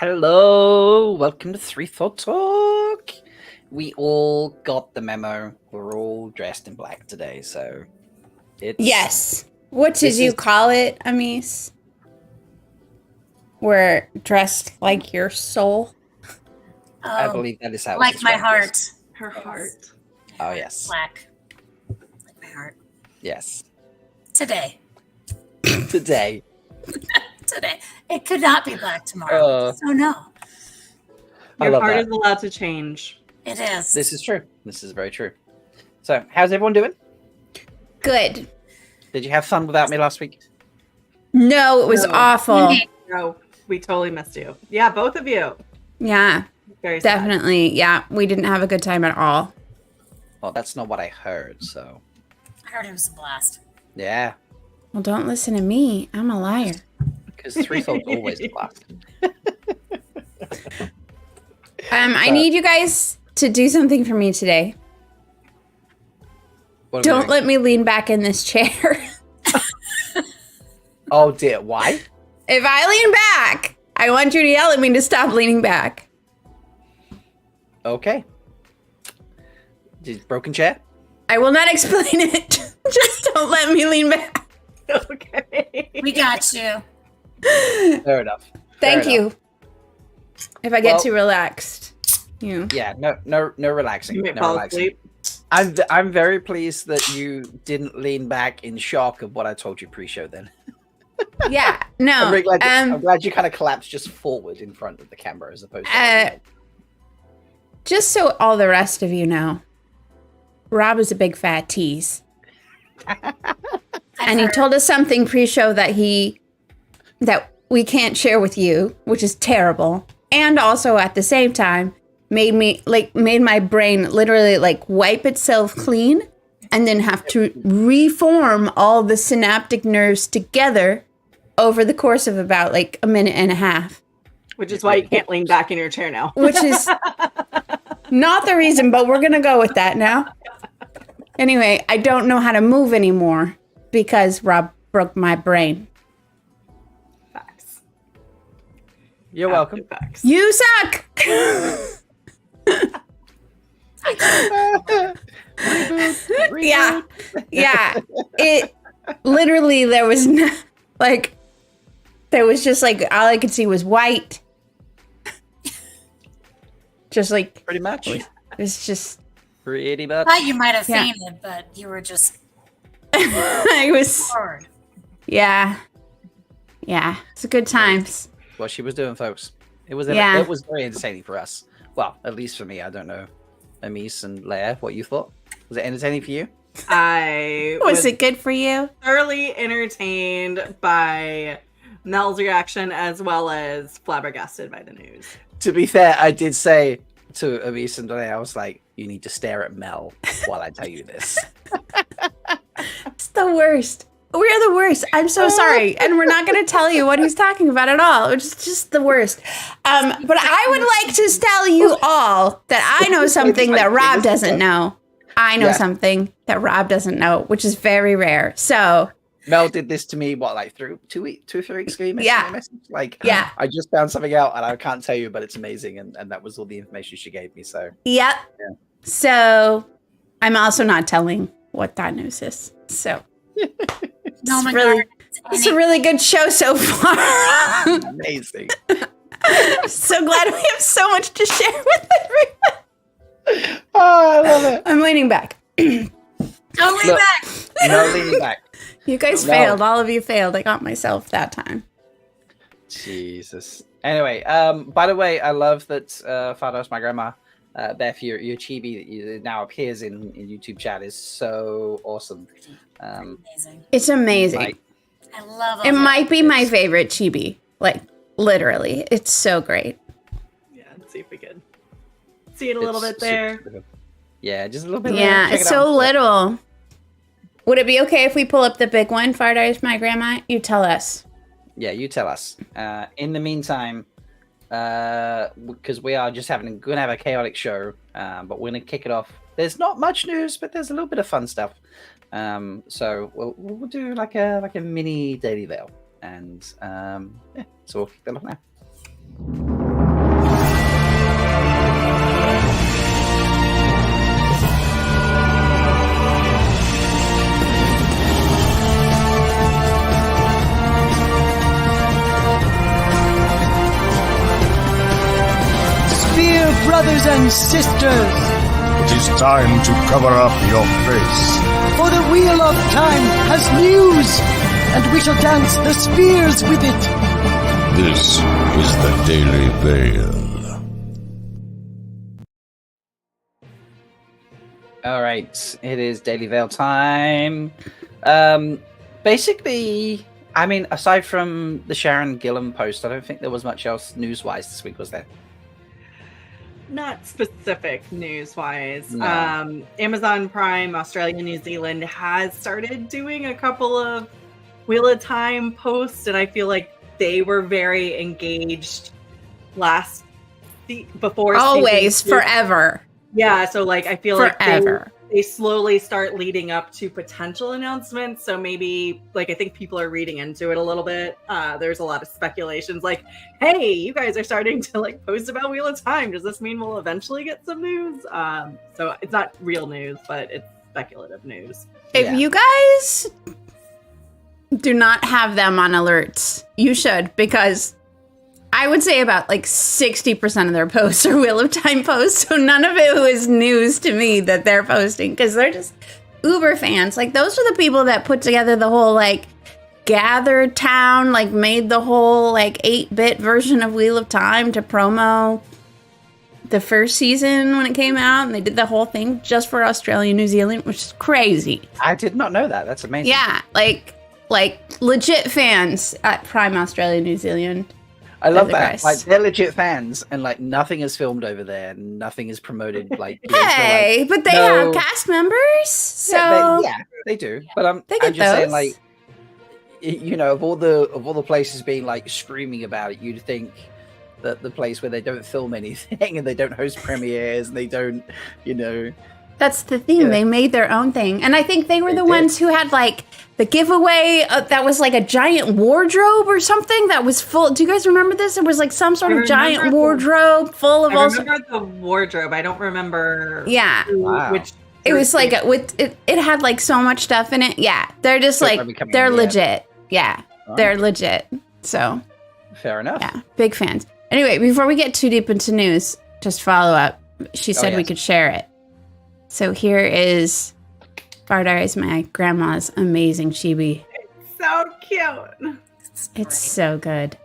Hello, welcome to Three Thought Talk. We all got the memo. We're all dressed in black today, so it's Yes. What did you call it, Amis? We're dressed like your soul. I believe that is how like it's my described. heart. Her heart. Oh yes. Black. Like my heart. Yes. Today. Today. Today. It could not be black tomorrow. So no. I Your love heart that. is allowed to change. It is. This is true. This is very true. So, how's everyone doing? Good. Did you have fun without me last week? No, it was No. awful. No, we totally missed you. Yeah, both of you. Yeah, Very sad. definitely. Yeah, we didn't have a good time at all. Well, that's not what I heard, so I heard it was a blast. yeah. Well, don't listen to me. I'm a liar. Because Three Thought's always a blast. I need you guys to do something for me today. What are we Don't doing? let me lean back in this chair. Oh dear, why? If I lean back, I want you to yell at me to stop leaning back. Okay. Broken chair? I will not explain it. Just don't let me lean back. Okay. We got you. Fair enough. Thank Fair you. enough. If I get Well- too relaxed, you. Yeah, no relaxing. You may No fall relaxing. asleep. I'm very pleased that you didn't lean back in shock of what I told you pre-show. Then Yeah. No. I'm very glad. I'm glad you kind of collapsed just forward in front of the camera as opposed to. Just so all the rest of you know, Rob is a big fat tease. And he told us something pre-show that we can't share with you, which is terrible. And also at the same time made my brain literally wipe itself clean and then have to reform all the synaptic nerves together over the course of about a minute and a half. Which is why you can't lean back in your chair now. Which is not the reason, but we're going to go with that now. Anyway, I don't know how to move anymore because Rob broke my brain. Facts. You're welcome. Facts. You suck! Yeah. Yeah. It literally, there was just all I could see was white. Just Pretty much. it's just, Pretty much. I thought you might have Yeah. fainted, but you were just I was, forward. yeah. Yeah. It's good times. What she was doing, folks. It was. Yeah. It was very entertaining for us. Well, at least for me. I don't know, Amis and Leigh-A, what you thought. Was it entertaining for you? I Was it good for you? thoroughly entertained by Mel's reaction as well as flabbergasted by the news. To be fair, I did say to Amis and Leigh-A, I was like, "You need to stare at Mel while I tell you this." It's the worst. We're the worst. I'm so sorry. And we're not going to tell you what he's talking about at all. It's just the worst. But I would like to tell you all that I know something that Rob doesn't know. I know Yeah. something that Rob doesn't know, which is very rare. So, Mel did this to me, through 2 or 3 weeks ago? You messaged Yeah. me a message? Yeah. I just found something out and I can't tell you, but it's amazing. And that was all the information she gave me. So, yep. Yeah. So, I'm also not telling what that news is. So, No, my really- God. it's a really good show so far. amazing. I'm so glad we have so much to share with everyone. Oh, I love it. I'm leaning back. Don't lean Look. back. No leaning back. You guys No. failed. All of you failed. I got myself that time. Jesus. Anyway, by the way, I love that Fados, my grandma, Beth, your chibi that you, now appears in YouTube chat is so awesome. Amazing. It's amazing. Like, I love It all might be my It's- favorite chibi. Literally. It's so great. Yeah, let's see if we could see it a little bit it's there. super good. Yeah, just a little bit. Yeah, Check it's it out. so little. Would it be okay if we pull up the big one, Fardar's my grandma? You tell us. Yeah, you tell us. In the meantime, because we are just gonna have a chaotic show, but we're gonna kick it off. There's not much news, but there's a little bit of fun stuff. So we'll do like a mini Daily Veil, and yeah, so we'll kick that off now. and sisters. It is time to cover up your face. For the Wheel of Time has news, and we shall dance the spheres with it. This is the Daily Veil. All right, it is Daily Veil time. Basically, I mean, aside from the Sharon Gillan post, I don't think there was much else news-wise this week, was there? Not specific news-wise. No. Amazon Prime, Australia, New Zealand has started doing a couple of Wheel of Time posts, and I feel like they were very engaged before. Always, forever. Yeah, so like I feel Forever. like they slowly start leading up to potential announcements. So maybe like I think people are reading into it a little bit. There's a lot of speculations like, hey, you guys are starting to like post about Wheel of Time. Does this mean we'll eventually get some news? So it's not real news, but it's speculative news. If you guys do not have them on alerts, you should, because I would say about like 60% of their posts are Wheel of Time posts. So none of it was news to me that they're posting because they're just uber fans. Like those are the people that put together the whole like gathered town, like made the whole like 8-bit version of Wheel of Time to promo the first season when it came out. And they did the whole thing just for Australia, New Zealand, which is crazy. I did not know that. That's amazing. Yeah, like legit fans at Prime Australia, New Zealand. I love that. Like they're legit fans, and like nothing is filmed over there, nothing is promoted. Like hey, but they have cast members, so they do. But I'm just those. saying, like, you know, of all the places being like screaming about it, you'd think that the place where they don't film anything and they don't host premieres and they don't, you know. That's the thing. Yeah. They made their own thing. And I think they were the ones who had like the giveaway that was like a giant wardrobe or something that was full. Do you guys remember this? It was like some sort of giant wardrobe full of I remember the wardrobe. I don't remember. Yeah. Which it was like it had like so much stuff in it. Yeah. They're just like, they're legit. Yeah. They're legit. So. Fair enough. Yeah. Big fans. Anyway, before we get too deep into news, just follow up. She said we could share it. So here is Bardar's, my grandma's amazing chibi. It's so cute. It's so good.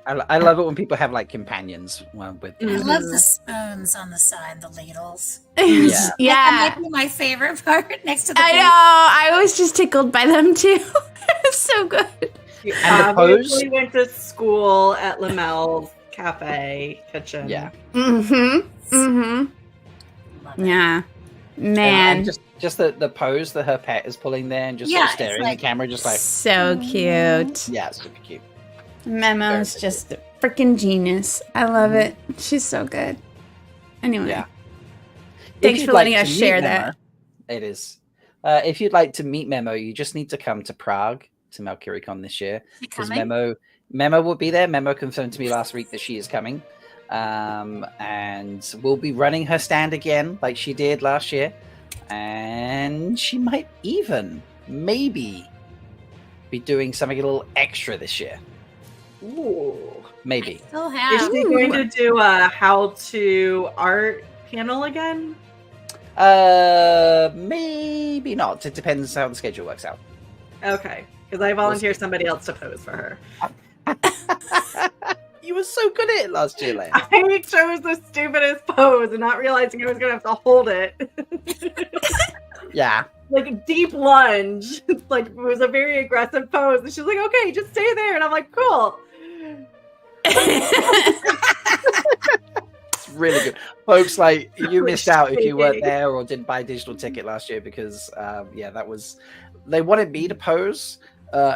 I love it when people have like companions with. I love the spoons on the side, the ladles. Yeah. That might be my favorite part next to the I know. I was just tickled by them too. It's so good. And the pose? We went to school at Lamelle's cafe kitchen. Yeah. Mm-hmm. Mm-hmm. Yeah, man. And just the pose that her pet is pulling there and just sort of staring at the camera, just like so cute. Yeah, super cute. Memo's just a freaking genius. I love it. She's so good. Anyway, thanks for letting us share that. It is. If you'd like to meet Memo, you just need to come to Prague to MalkieriCon this year because Memo will be there. Memo confirmed to me last week that she is coming. And we'll be running her stand again like she did last year, and she might even maybe be doing something a little extra this year. Ooh, maybe. Is she going to do a how-to art panel again? Maybe not. It depends how the schedule works out. Okay, because I volunteered somebody else to pose for her. You were so good at it last year, Leigh. I chose the stupidest pose and not realizing I was going to have to hold it. Yeah. Like a deep lunge. Like it was a very aggressive pose. And she's like, okay, just stay there. And I'm like, cool. It's really good. Folks, like, you missed out if you weren't there or didn't buy a digital ticket last year because, that was... They wanted me to pose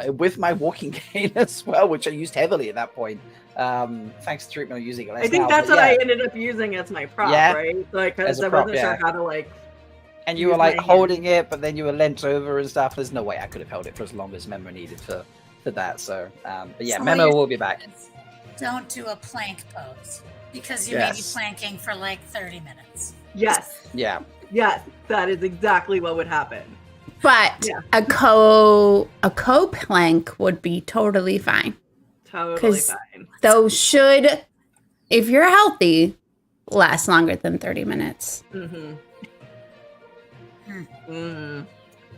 with my walking cane as well, which I used heavily at that point. Thanks to treatment, using it less. I think that's what I ended up using as my prop, right? Like, because I wasn't sure how to like. And you were like holding it, but then you were leant over and stuff. There's no way I could have held it for as long as Memo needed for that. So, but yeah, so Memo will be back. Don't do a plank pose because you may be planking for like 30 minutes. Yes. Yeah. Yes, that is exactly what would happen. But a co-plank would be totally fine. Totally fine. Those should, if you're healthy, last longer than 30 minutes.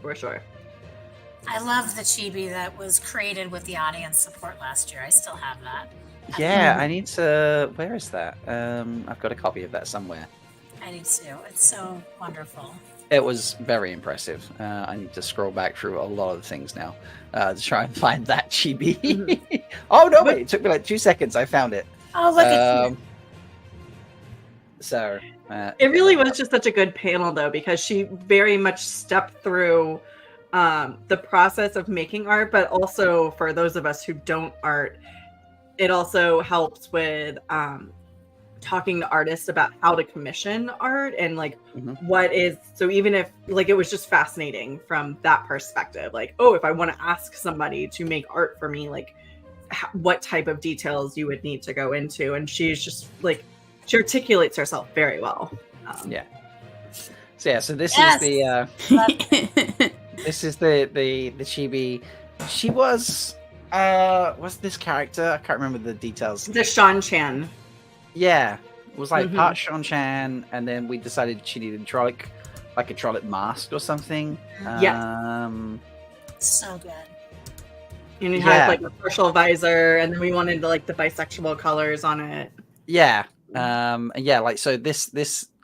For sure. I love the chibi that was created with the audience support last year. I still have that. Yeah, I need to. Where is that? I've got a copy of that somewhere. I do too. It's so wonderful. It was very impressive. I need to scroll back through a lot of things now to try and find that chibi. Oh no! Wait, it took me like 2 seconds. I found it. Oh, look at you. So It really was just such a good panel, though, because she very much stepped through the process of making art, but also for those of us who don't art, it also helps with talking to artists about how to commission art and like what is, so even if like it was just fascinating from that perspective, like, oh, if I want to ask somebody to make art for me, like what type of details you would need to go into. And she's just like, she articulates herself very well. Yeah. So yeah, so this is the this is the chibi. She was what's this character? I can't remember the details. The Sean Chan. Yeah. It was like part Sean Chan, and then we decided she needed like a Trolloc mask or something. So good. And it had like a partial visor, and then we wanted like the bisexual colors on it. Yeah. And yeah, like so this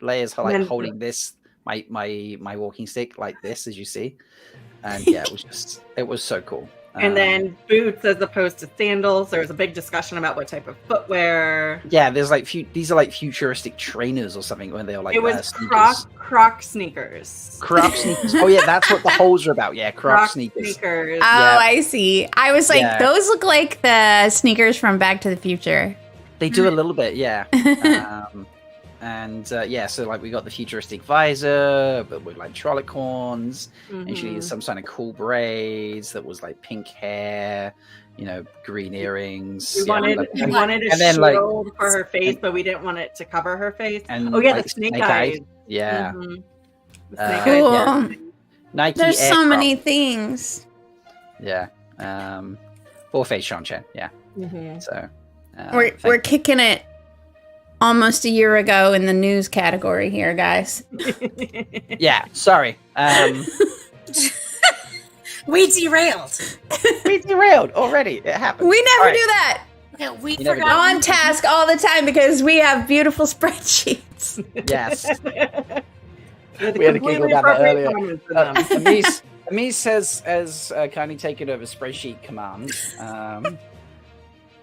Leigh-A's like holding this my walking stick like this, as you see. And yeah, it was so cool. And then boots as opposed to sandals. There was a big discussion about what type of footwear. Yeah, there's like these are like futuristic trainers or something when they were like it was Croc sneakers. Croc sneakers. Oh yeah, that's what the holes are about. Yeah, Croc sneakers. Oh, yeah. I see. I was like, those look like the sneakers from Back to the Future. They do a little bit, yeah. So like we got the futuristic visor, but with like Trolloc horns, and she needed some kind of cool braids that was like pink hair, green earrings. We wanted a shield for her face, but we didn't want it to cover her face. And the snake eyes. Yeah. Cool. Yeah. Nike. There's so many things. Yeah. Full face Sean Chen. Yeah. So. We're kicking it almost a year ago in the news category here, guys. Yeah, sorry. We derailed. We derailed already. It happened. We never do that. Okay, we forgot. On task all the time because we have beautiful spreadsheets. Yes. We had to giggle about that earlier. Amise has kindly taken over spreadsheet command.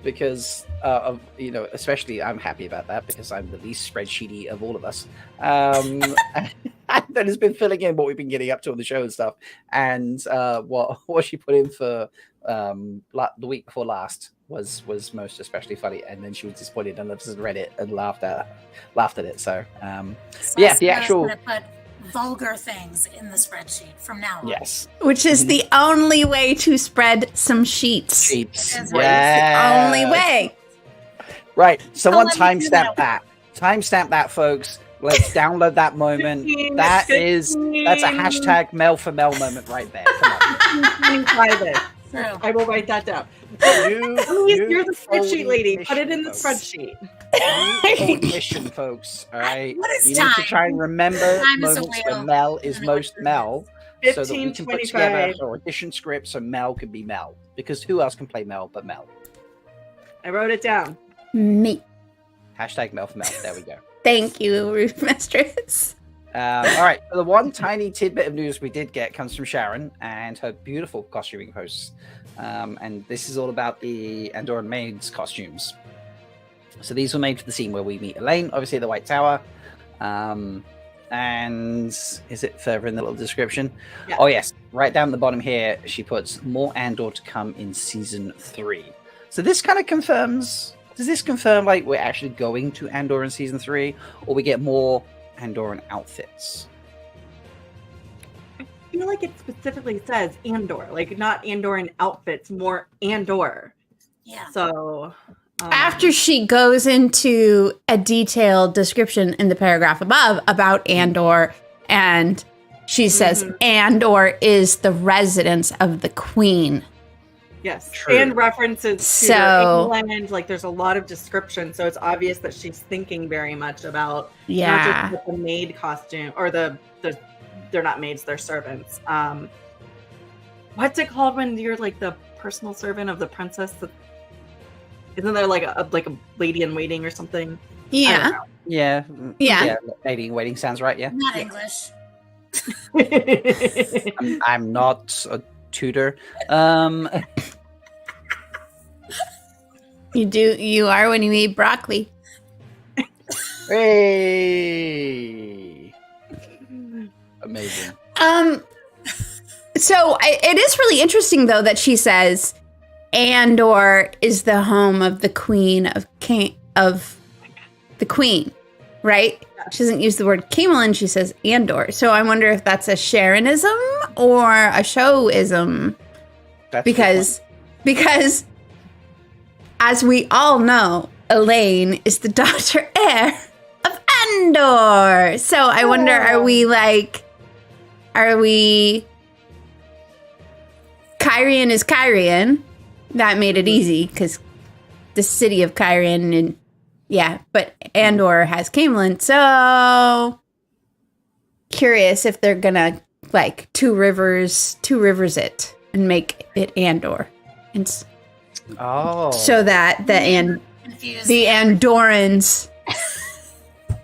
Because especially I'm happy about that because I'm the least spreadsheety of all of us. And that has been filling in what we've been getting up to on the show and stuff. And what she put in for the week before last was most especially funny. And then she was disappointed and just read it and laughed at it. So the actual. Put vulgar things in the spreadsheet from now on. Yes. Which is the only way to spread some sheets. Yeah. Only way. Right. Someone timestamp that. Timestamp that, folks. Let's download that moment. That's a hashtag Mel for Mel moment right there. Come on. I will write that down. You're the spreadsheet lady. Put it in the spreadsheet. Mission, folks. All right. You need to try and remember moments when Mel is most Mel, so that we can put together our audition script so Mel can be Mel. Because who else can play Mel but Mel? I wrote it down. Me. Hashtag Mel for Mel. There we go. Thank you, Ruth Mistress. All right. So the one tiny tidbit of news we did get comes from Sharon and her beautiful costuming posts. And this is all about the Andorran maids' costumes. So these were made for the scene where we meet Elaine, obviously at the White Tower. And is it further in the little description? Yeah. Oh, yes. Right down the bottom here, she puts more Andor to come in season 3. So this kind of confirms... Does this confirm, like, we're actually going to Andor in season 3? Or we get more Andorran outfits? I feel like it specifically says Andor. Like, not Andorran outfits, more Andor. Yeah. So... After she goes into a detailed description in the paragraph above about Andor, and she says Andor is the residence of the queen. Yes, True. and references to So- England. Like, there's a lot of description, so it's obvious that she's thinking very much about not Yeah. just the maid costume or the they're not maids, they're servants. What's it called when you're like the personal servant of the princess? Isn't there like a lady in waiting or something? Yeah. Yeah. Yeah. Lady in waiting sounds right. Yeah. Not English. I'm not a tutor. You are when you eat broccoli. Hey. Amazing. So it is really interesting, though, that she says Andor is the home of the queen of the queen, right? She doesn't use the word Camelin, she says Andor. So I wonder if that's a Sharonism or a showism. That's Because as we all know, Elaine is the daughter heir of Andor. So I wonder, are we Kyrian is Kyrian. That made it easy because the city of Kyrian and but Andor has Camelin. So curious if they're gonna two rivers it and make it Andor. And so that the Andorans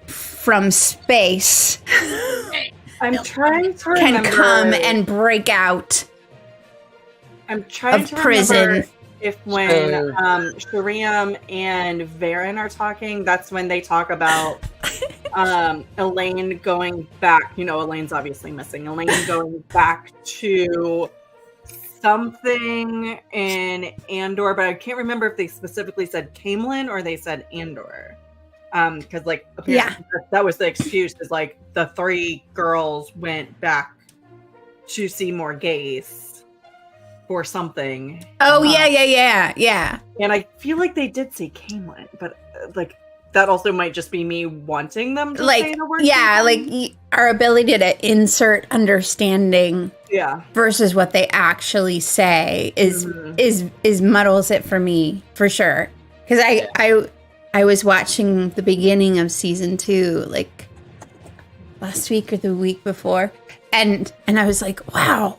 from space I'm trying to can remember. come and break out I'm trying of to prison. remember if when Shariam and Varen are talking, that's when they talk about Elaine going back. You know, Elaine's obviously missing. Elaine going back to something in Andor, but I can't remember if they specifically said Camelin or they said Andor. Because apparently that was the excuse. Is the three girls went back to see more Gaze for something. Oh yeah. And I feel like they did say Camelin, but that also might just be me wanting them to say the word. Yeah, Camelin. our ability to insert understanding Yeah. versus what they actually say is muddles it for me for sure. Because I was watching the beginning of season 2 last week or the week before, and I was like, wow,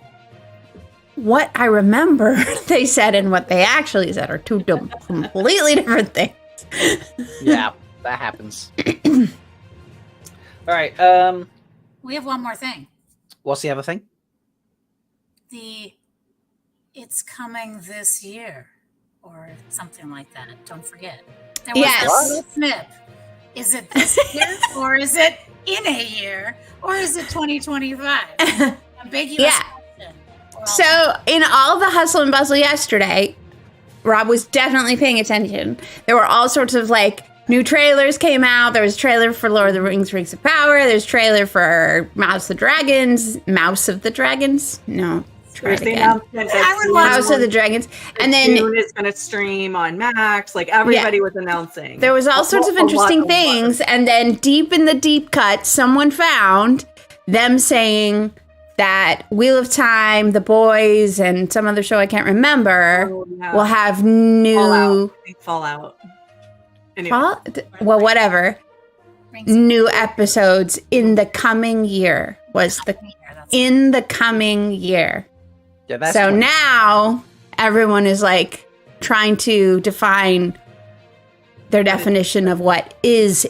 what I remember they said and what they actually said are two completely different things. Yeah, that happens. All right. We have one more thing. What's the other thing? It's coming this year or something like that. Don't forget. There Yes. was a snip. Is it this year or is it in a year or is it 2025? Ambiguous Yeah. question. So in all the hustle and bustle yesterday, Rob was definitely paying attention. There were all sorts of new trailers came out. There was a trailer for Lord of the Rings, Rings of Power. There's a trailer for Mouse of the Dragons. No, try There's it the again. announcement that House of the Dragons. And then Dune is going to stream on Max. Everybody was announcing. there was all sorts of interesting things. And then deep in the deep cut, someone found them saying that Wheel of Time, The Boys, and some other show I can't remember will have new Fallout. Anyway. well, whatever. New episodes in the coming year in the coming year. Yeah, that's So 20. now everyone is trying to define their definition of what is.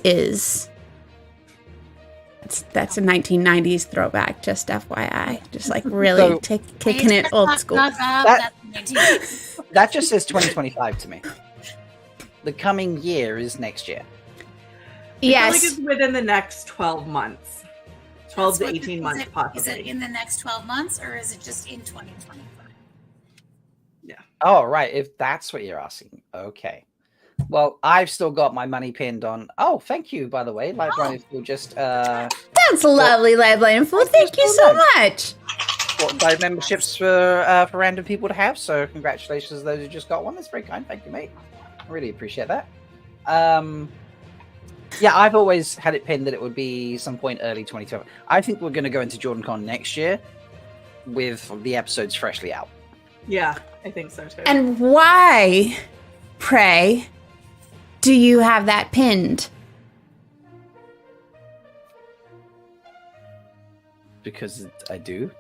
That's a 1990s throwback, just FYI. Just really kicking it old school. That just says 2025 to me. The coming year is next year. I feel Yes. it's within the next 12 months. 12 to 18 months, possibly. Is it in the next 12 months or is it just in 2025? Oh, right. If that's what you're asking. Okay. Well, I've still got my money pinned on. Oh, thank you, by the way. Librarian Fool just That's lovely, Librarian Fool. Thank you so much. bought memberships for random people to have. So congratulations to those who just got one. That's very kind. Thank you, mate. I really appreciate that. Yeah, I've always had it pinned that it would be some point early 2012. I think we're going to go into JordanCon next year with the episodes freshly out. Yeah, I think so too. And why, pray, do you have that pinned? Because I do.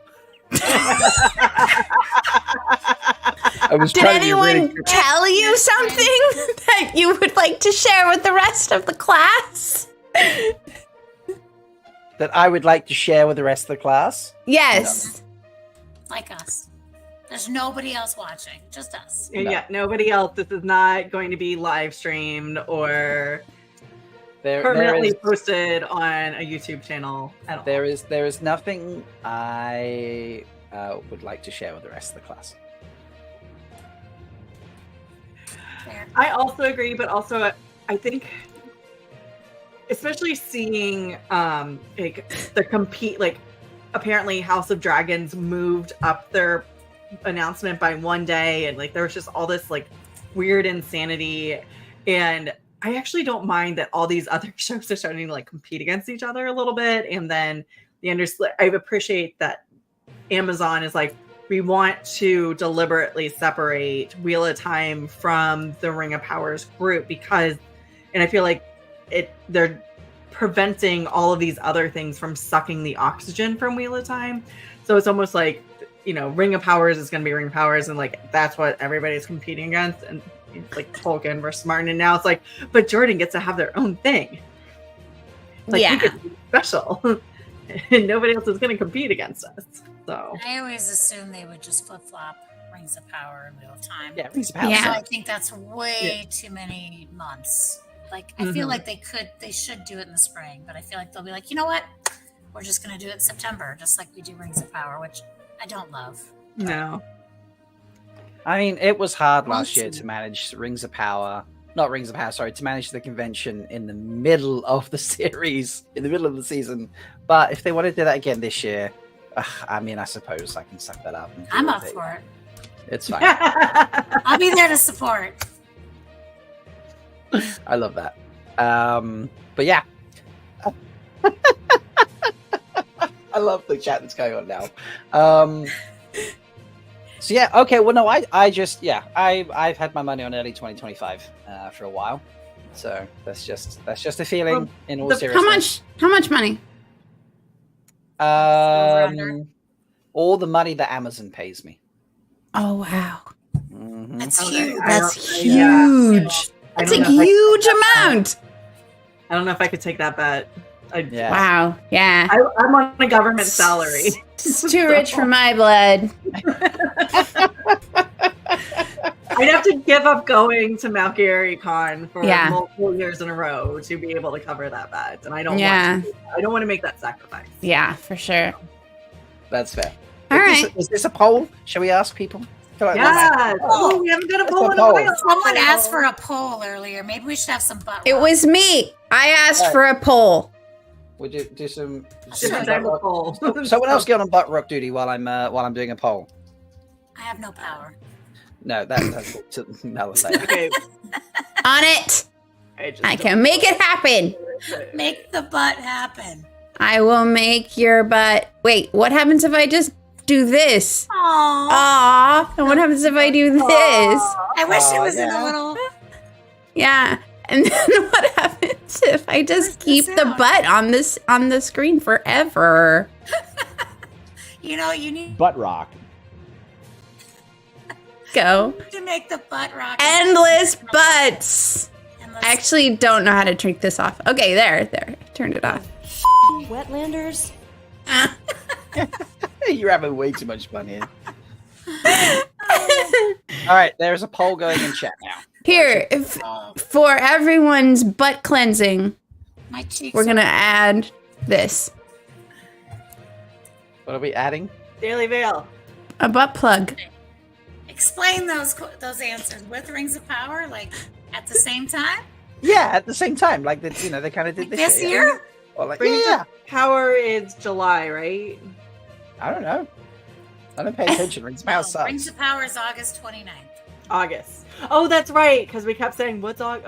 I was Did trying to be anyone really tell you something that you would like to share with the rest of the class? that I would like to share with the rest of the class. Yes. Like us. There's nobody else watching, just us. And No. yeah, nobody else. This is not going to be live streamed or permanently posted on a YouTube channel at all. There is nothing I would like to share with the rest of the class. Fair. I also agree, but also I think, especially seeing apparently House of Dragons moved up their announcement by one day, and like there was just all this like weird insanity, and I actually don't mind that all these other shows are starting to like compete against each other a little bit, and then I appreciate that Amazon is like, we want to deliberately separate Wheel of Time from the Ring of Powers group because, and I feel like they're preventing all of these other things from sucking the oxygen from Wheel of Time. So it's almost like, Ring of Powers is going to be Ring of Powers, and like that's what everybody's competing against. And it's like Tolkien versus Martin, and now it's like, but Jordan gets to have their own thing. Like, Yeah. we get to be special, and nobody else is going to compete against us. So I always assumed they would just flip flop Rings of Power and Wheel of Time. Yeah, Rings of Power. Yeah. So I think that's way too many months. Like, I feel Mhm. like they should do it in the spring, but I feel like they'll be like, you know what? We're just going to do it in September, just like we do Rings of Power, which I don't love. no. I mean, it was hard last We'll year see. to manage Rings of Power. Not Rings of Power, sorry, to manage the convention in the middle of the series, in the middle of the season. But if they want to do that again this year, I mean, I suppose I can suck that up. And I'm deal up with it. for it. It's fine. I'll be there to support. I love that. But yeah. I love the chat that's going on now. So yeah, okay. Well, no, I've had my money on early 2025 for a while. So that's just a feeling in all seriousness. How much money? All the money that Amazon pays me. Oh, wow. Mhm. That's Okay. huge. That's Yeah. huge. I That's a don't know if I- huge amount. I don't know if I could take that bet. Yeah. Wow. Yeah. I'm on a government salary. It's too rich for my blood. I'd have to give up going to MalkieriCon for Yeah. multiple years in a row to be able to cover that bet, and I don't Yeah. want to. I don't want to make that sacrifice. Yeah, for sure. That's fair. All Is right. this a poll? Shall we ask people? I feel like Yeah. we're- Oh, we haven't done a That's poll a in a poll. while. Someone asked for a poll earlier. Maybe we should have some butt It rock. was me. I asked Alright. for a poll. Would you do some? Different Sure. type of poll. Someone else get on butt rock duty while I'm doing a poll. I have no power. No, that's another thing. Okay. On it. I just can make it happen. don't- Make the butt happen. I will make your butt. Wait, what happens if I just do this? Aww. Aw. And what happens if I do this? I wish it Aw, was in yeah. a little. Yeah. And then what happens if I just Where's the keep the sound? butt on the screen forever? You know, you need Butt rock. Go. to make the butt rock. Endless butts. Endless- I actually don't know how to turn this off. Okay, there. Turned it off. Wetlanders. You're having way too much fun here. All right, there's a poll going in chat now. Here, for everyone's butt cleansing, my cheeks. we're gonna add this. What are we adding? Daily Veil. A butt plug. Explain those answers with Rings of Power, like at the same time Yeah, at the same time, like they kind of did this year. Or like, Rings yeah, of Power is July, right? I don't know. I don't pay attention. Rings of Power No, Rings sucks. of Power is August 29th. August. Oh, that's right, because we kept saying what's August.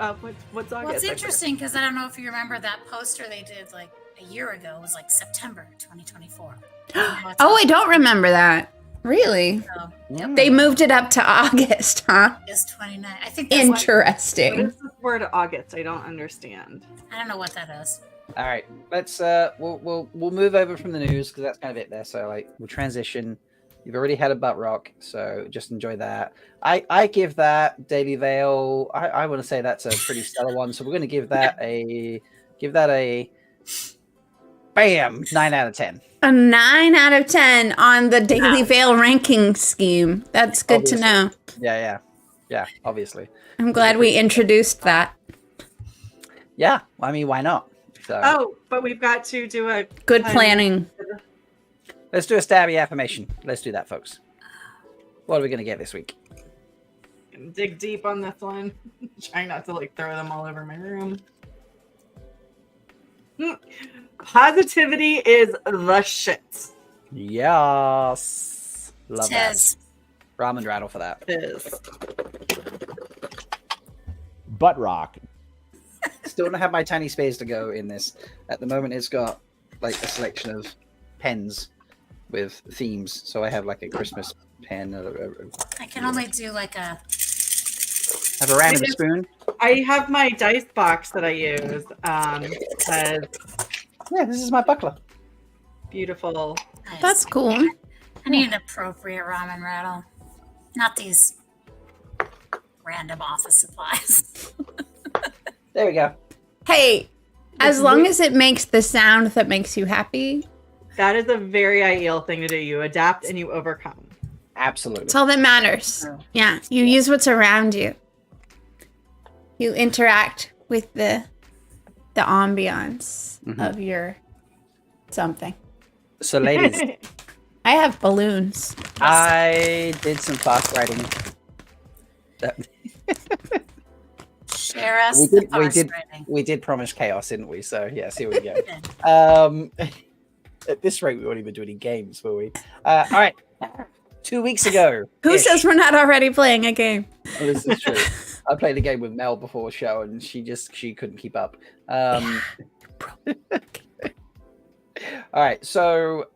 Well, it's interesting because I don't know if you remember that poster they did like a year ago. It was like September 2024. Oh, I don't remember that. Really? So They moved it up to August, huh? it's 29. I think that's What Interesting. is this word August? I don't understand. I don't know what that is. All right, let's we'll move over from the news because that's kind of it there. So like we'll transition. You've already had a butt rock, so just enjoy that. I give that Daily Veil. I want to say that's a pretty stellar one. So we're going to give that a bam 9 out of 10. A 9 out of 10 on the Daily Veil ranking scheme. That's good Obviously. to know. Yeah. Obviously. I'm glad we introduced that. Yeah. I mean, why not? So Oh, but we've got to do a Good planning. let's do a stabby affirmation. Let's do that, folks. What are we going to get this week? dig deep on this one. Trying not to like throw them all over my room. Positivity is the shit. Yes. Love that. Tis. Ramen rattle for that. Is. Butt rock. Still don't have my tiny space to go in this. At the moment, it's got like a selection of pens with themes. So I have like a Christmas pen. I can only do like a. Have a random spoon. I have my dice box that I use. As Yeah, this is my buckler. beautiful. That's cool. I need an appropriate ramen rattle, not these random office supplies. There we go. Hey, as long as it makes the sound that makes you happy, That is a very ideal thing to do. You adapt and you overcome. Absolutely. that's all that matters. Yeah, you use what's around you. You interact with the ambiance of your something. So, ladies, I have balloons. I did some fast writing. Share us We the did- we farce did- writing. We did promise chaos, didn't we? So, yes, here we go. At this rate, we won't even do any games, will we? All right. 2 weeks ago. Who says we're not already playing a game? Oh, this is true. I played a game with Mel before the show, and she couldn't keep up. All right, so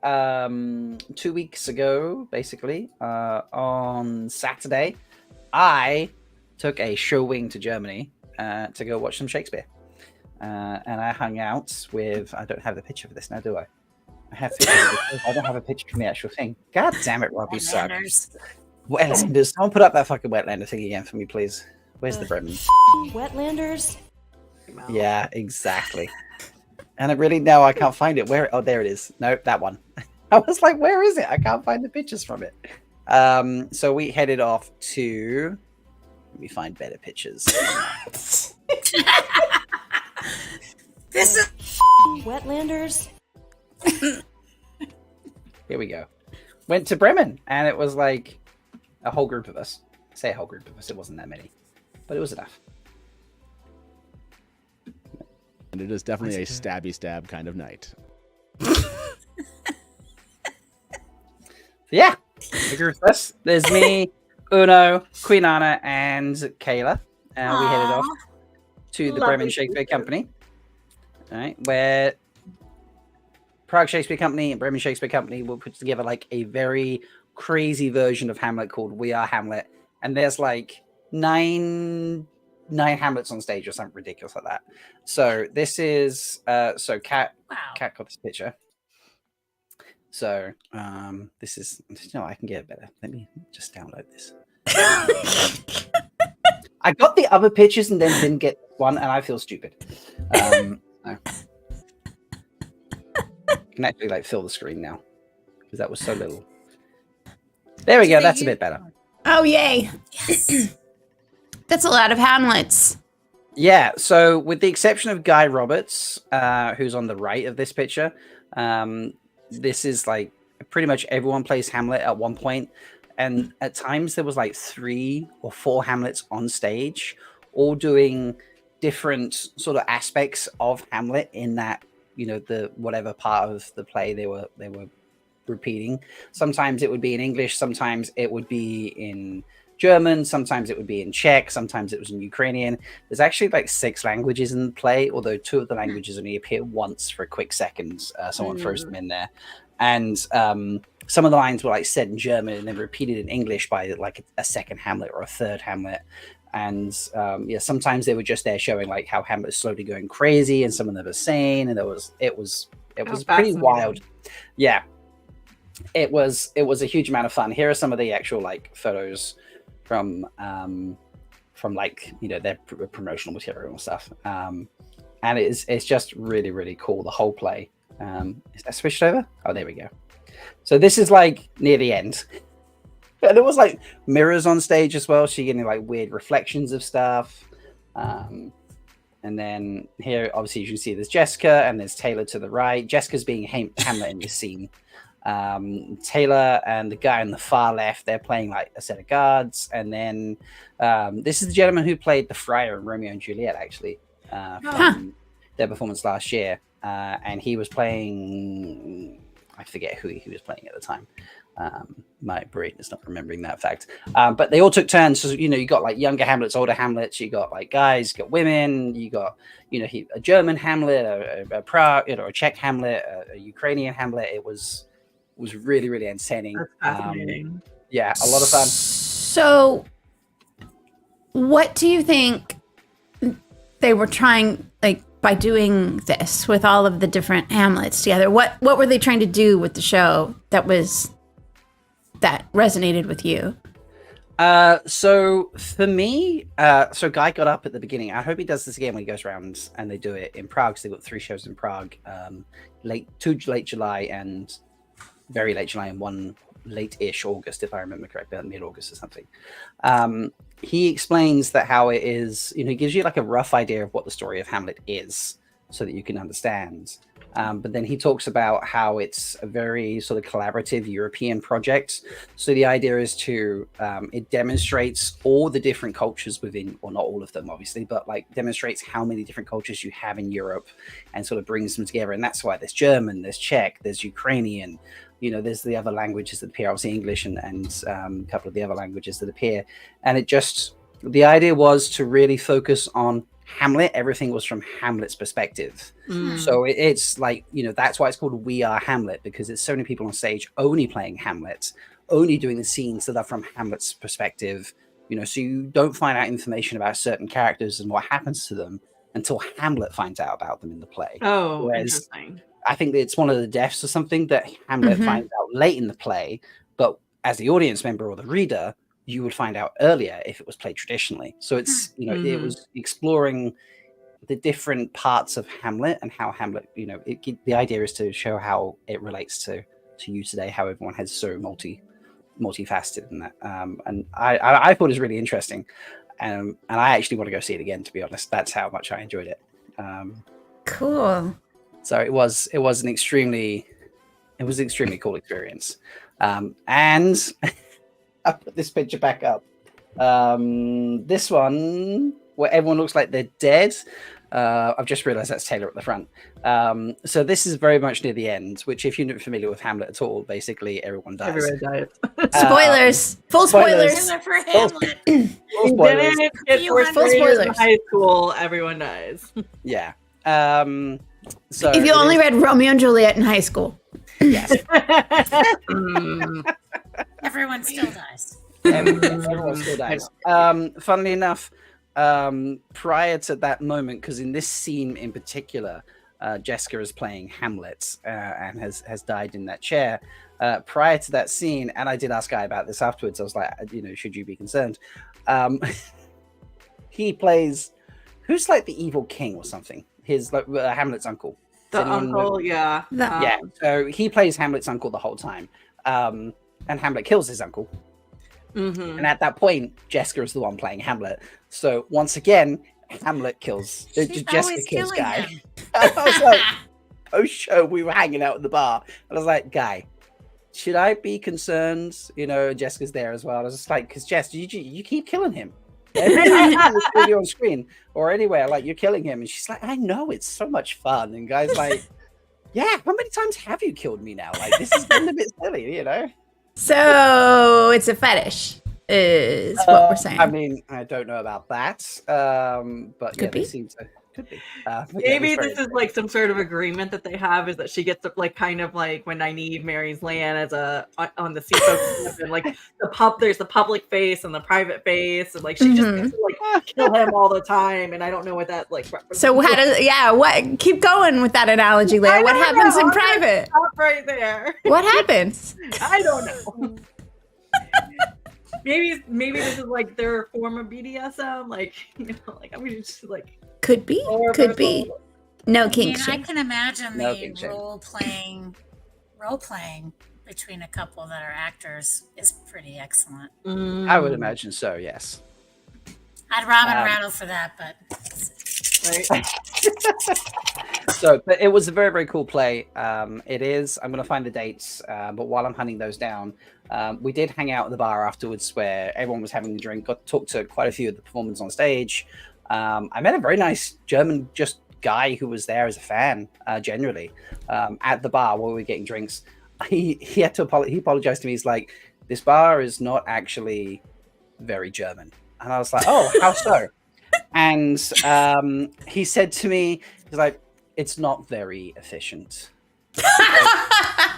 2 weeks ago, basically, on Saturday, I took a show wing to Germany to go watch some Shakespeare, and I hung out with. I don't have the picture for this now, do I? I have. I don't have a picture from the actual thing. God damn it, Rob, you suck. Wetlanders. Wetlanders. Someone put up that fucking Wetlander thing again for me, please. Where's the Bremen? Wetlanders. Yeah, exactly. And I really now I can't find it. Where? Oh, there it is. No, that one. I was like, where is it? I can't find the pictures from it. So we headed off to. Let me find better pictures. This is Wetlanders. Here we go. Went to Bremen, and it was like a whole group of us. I say a whole group of us. It wasn't that many, but it was enough. And it is definitely a stabby stab kind of night. Yeah, a group of us. There's me, Uno, Queen Anna, and Kayla. We headed off to the Bremen Shakespeare Company. All right, where Prague Shakespeare Company and Bremen Shakespeare Company will put together like a very crazy version of Hamlet called We Are Hamlet. And there's like nine Hamlets on stage or something ridiculous like that. So this is so Kat got this picture. So this is I can get it better. Let me just download this. I got the other pictures and then didn't get one, and I feel stupid. No. I can actually like fill the screen now because that was so little. There we go. That's a bit better. Oh, yay. yes. That's a lot of Hamlets. Yeah. So with the exception of Guy Roberts, who's on the right of this picture, this is like pretty much everyone plays Hamlet at one point. And at times there was like 3 or 4 Hamlets on stage, all doing different sort of aspects of Hamlet in that, the whatever part of the play they were repeating. Sometimes it would be in English, sometimes it would be in German, sometimes it would be in Czech, sometimes it was in Ukrainian. There's actually like 6 languages in the play, although 2 of the languages only appear once for a quick second. Someone throws them in there. And some of the lines were like said in German and then repeated in English by like a second Hamlet or a third Hamlet. And sometimes they were just there showing like how Hamlet is slowly going crazy and some of them are sane, and it was pretty wild. Yeah. It was a huge amount of fun. Here are some of the actual like photos from like, you know, their promotional material and stuff. And it's just really, really cool, the whole play. Is that switched over? Oh, there we go. So this is like near the end. And there was like mirrors on stage as well, so you're getting like weird reflections of stuff. And then here, obviously, you can see there's Jessica and there's Taylor to the right. Jessica's being Hamlet in this scene. Taylor and the guy on the far left, they're playing like a set of guards. And then this is the gentleman who played the friar in Romeo and Juliet, actually, from their performance last year. And he was playing, I forget who he was playing at the time. My brain is not remembering that fact. But they all took turns. So, you know, you got like younger Hamlets, older Hamlets, you got like guys, you got women, you got, you know, a German Hamlet, a Prague, you know, a Czech Hamlet, a Ukrainian Hamlet. It was really, really entertaining. That's fascinating. Yeah, a lot of fun. So, what do you think they were trying, like, by doing this with all of the different Hamlets together? What were they trying to do with the show that resonated with you? So for me, so Guy got up at the beginning. I hope he does this again when he goes around and they do it in Prague. So they've got 3 shows in Prague, two late July and very late July and 1 late-ish August, if I remember correctly, mid-August or something. He explains that how it is, you know, he gives you like a rough idea of what the story of Hamlet is so that you can understand. But then he talks about how it's a very sort of collaborative European project. So the idea is to, it demonstrates all the different cultures within, well, not all of them, obviously, but like demonstrates how many different cultures you have in Europe and sort of brings them together. And that's why there's German, there's Czech, there's Ukrainian, you know, there's the other languages that appear, obviously English and a couple of the other languages that appear. And it just, the idea was to really focus on Hamlet. Everything was from Hamlet's perspective. So it's like, you know, that's why it's called We Are Hamlet, because there's so many people on stage only playing Hamlet, only doing the scenes that are from Hamlet's perspective, you know, so you don't find out information about certain characters and what happens to them until Hamlet finds out about them in the play. Oh, interesting. I think that it's one of the deaths or something that Hamlet finds out late in the play, but as the audience member or the reader, you would find out earlier if it was played traditionally. So it's, you know, it was exploring the different parts of Hamlet and how Hamlet, you know, the idea is to show how it relates to you today, how everyone has so multifaceted in that. And I thought it was really interesting. And I actually want to go see it again, to be honest. That's how much I enjoyed it. Cool. So it was an extremely cool experience. And I put this picture back up. This one where everyone looks like they're dead. I've just realized that's Taylor at the front. So this is very much near the end, which if you're not familiar with Hamlet at all, basically everyone dies. Everyone dies. Spoilers. Full spoilers. Spoiler for Hamlet. Full spoilers. Full spoilers. In high school, everyone dies. Yeah. So If you only read Romeo and Juliet in high school. yes. Everyone still dies. Everyone still dies. Funnily enough, prior to that moment, because in this scene in particular, Jessica is playing Hamlet and has died in that chair. Prior to that scene, and I did ask Guy about this afterwards, I was like, you know, should you be concerned? He plays, who's like the evil king or something? His like Hamlet's uncle. The uncle, yeah. Yeah, so he plays Hamlet's uncle the whole time. And Hamlet kills his uncle. And at that point, Jessica is the one playing Hamlet. So once again, Hamlet kills, Jessica kills Guy. I was like, post-show, we were hanging out at the bar. And I was like, Guy, should I be concerned? You know, Jessica's there as well. I was just like, because Jess, you keep killing him. Every time you're on screen or anywhere, like you're killing him. And she's like, I know, it's so much fun. And Guy's like, yeah, how many times have you killed me now? Like, this is getting a bit silly, you know? So it's a fetish. is what we're saying. I mean, I don't know about that, but yeah, Could be. they seem to. Could be. But yeah, it Maybe was this very is like some sort of agreement that they have, is that she gets to, like, kind of like when Nynaeve marries Lan as on the Seafolk, and like there's the public face and the private face, and like she just gets to like kill him all the time, and I don't know what that like represents. So how does what? Keep going with that analogy, Leigh-A. What happens in private? Stop right there. What happens? I don't know. Maybe this is like their form of BDSM, like, you know, like, I mean, just like Could be. Could be. No I kink mean, I shame. can imagine No the kink shame. role playing between a couple that are actors is pretty excellent. I would imagine so. Yes. I'd ramen rattle for that, but right. So, but it was a very, very cool play. It is. I'm going to find the dates, but while I'm hunting those down, we did hang out at the bar afterwards, where everyone was having a drink. Got to talk to quite a few of the performers on stage. I met a very nice German guy who was there as a fan, generally, at the bar while we were getting drinks. He had to he apologized to me. He's like, "This bar is not actually very German," and I was like, "Oh, how so?" And he said to me, he's like, "It's not very efficient.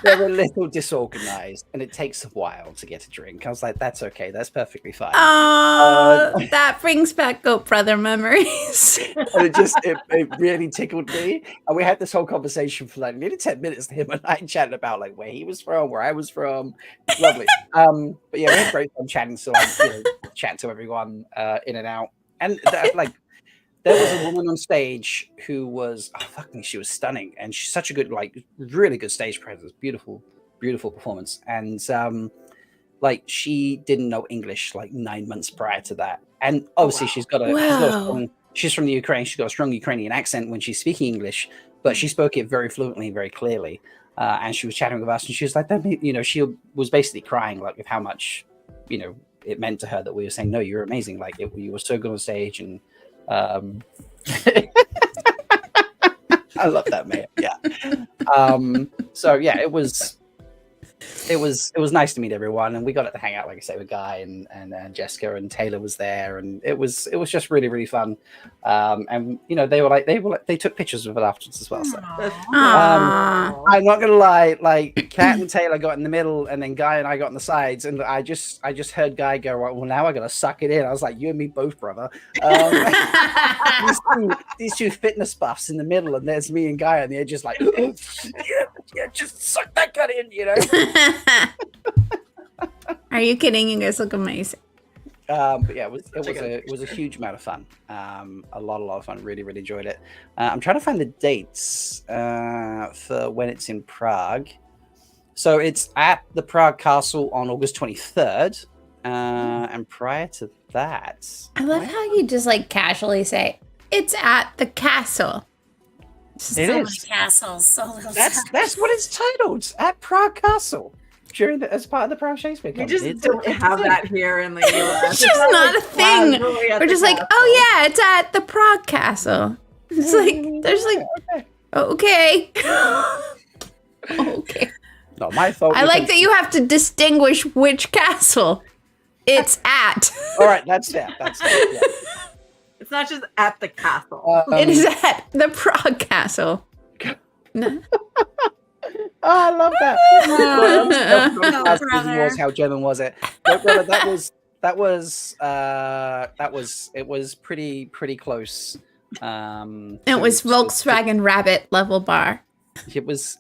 They're a little disorganized, and it takes a while to get a drink." I was like, "That's okay. That's perfectly fine." That brings back Goat Brother memories. And it really tickled me. And we had this whole conversation for like nearly 10 minutes, him and I chatting about like where he was from, where I was from. Lovely. But yeah, we had great fun chatting. So like, chat to everyone in and out. And like, there was a woman on stage who was, she was stunning. And she's such a good, like, really good stage presence. Beautiful, beautiful performance. And like, she didn't know English like 9 months prior to that. And obviously she's got a she's from the Ukraine. She's got a strong Ukrainian accent when she's speaking English, but she spoke it very fluently, very clearly. And she was chatting with us, and she was like, she was basically crying, like, with how much, it meant to her that we were saying, "No, you're amazing. Like, you were so good on stage." And I love that, man. Yeah. So yeah, it was nice to meet everyone, and we got to hang out, like I say, with Guy and Jessica, and Taylor was there, and it was just really, really fun. And they took pictures of it afterwards as well. So I'm not gonna lie, like Kat and Taylor got in the middle, and then Guy and I got on the sides, and I just heard Guy go, "Well, now I gotta suck it in." I was like, "You and me both, brother." These two fitness buffs in the middle, and there's me and Guy, and they're just like, yeah, just suck that gut in, Are you kidding? You guys look amazing. But yeah, it was a huge amount of fun. A lot of fun. Really, really enjoyed it. I'm trying to find the dates for when it's in Prague. So it's at the Prague Castle on August 23rd. And prior to that, I love how you just like casually say it's at the castle. so many castles, so little time. That's what it's titled, at Prague Castle. As part of the Prague Shakespeare We Company. just don't have that here in the US. It's just not a thing. We're just like, oh yeah, it's at the Prague Castle. It's like, there's like, okay. Okay. Not my fault. I like that you have to distinguish which castle it's at. All right, that's fair. That's fair. Yeah. It's not just at the castle. It is at the Prague Castle. No. Oh, I love that. How German was it? But, brother, it was pretty close. It was Volkswagen Rabbit level bar. It was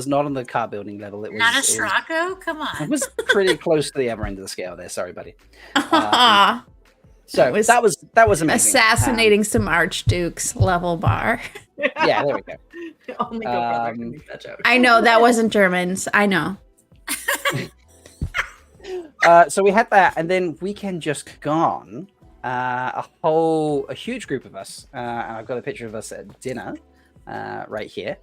not on the car building level. It was Not a Scirocco? Come on. It was pretty close to the other end of the scale there. Sorry, buddy. So that was amazing. Assassinating some archdukes level bar. Yeah, there we go. Only Go Brother can make that joke. I know that wasn't Germans. I know. So we had that, and then Weekend Just Gone. A huge group of us, and I've got a picture of us at dinner right here.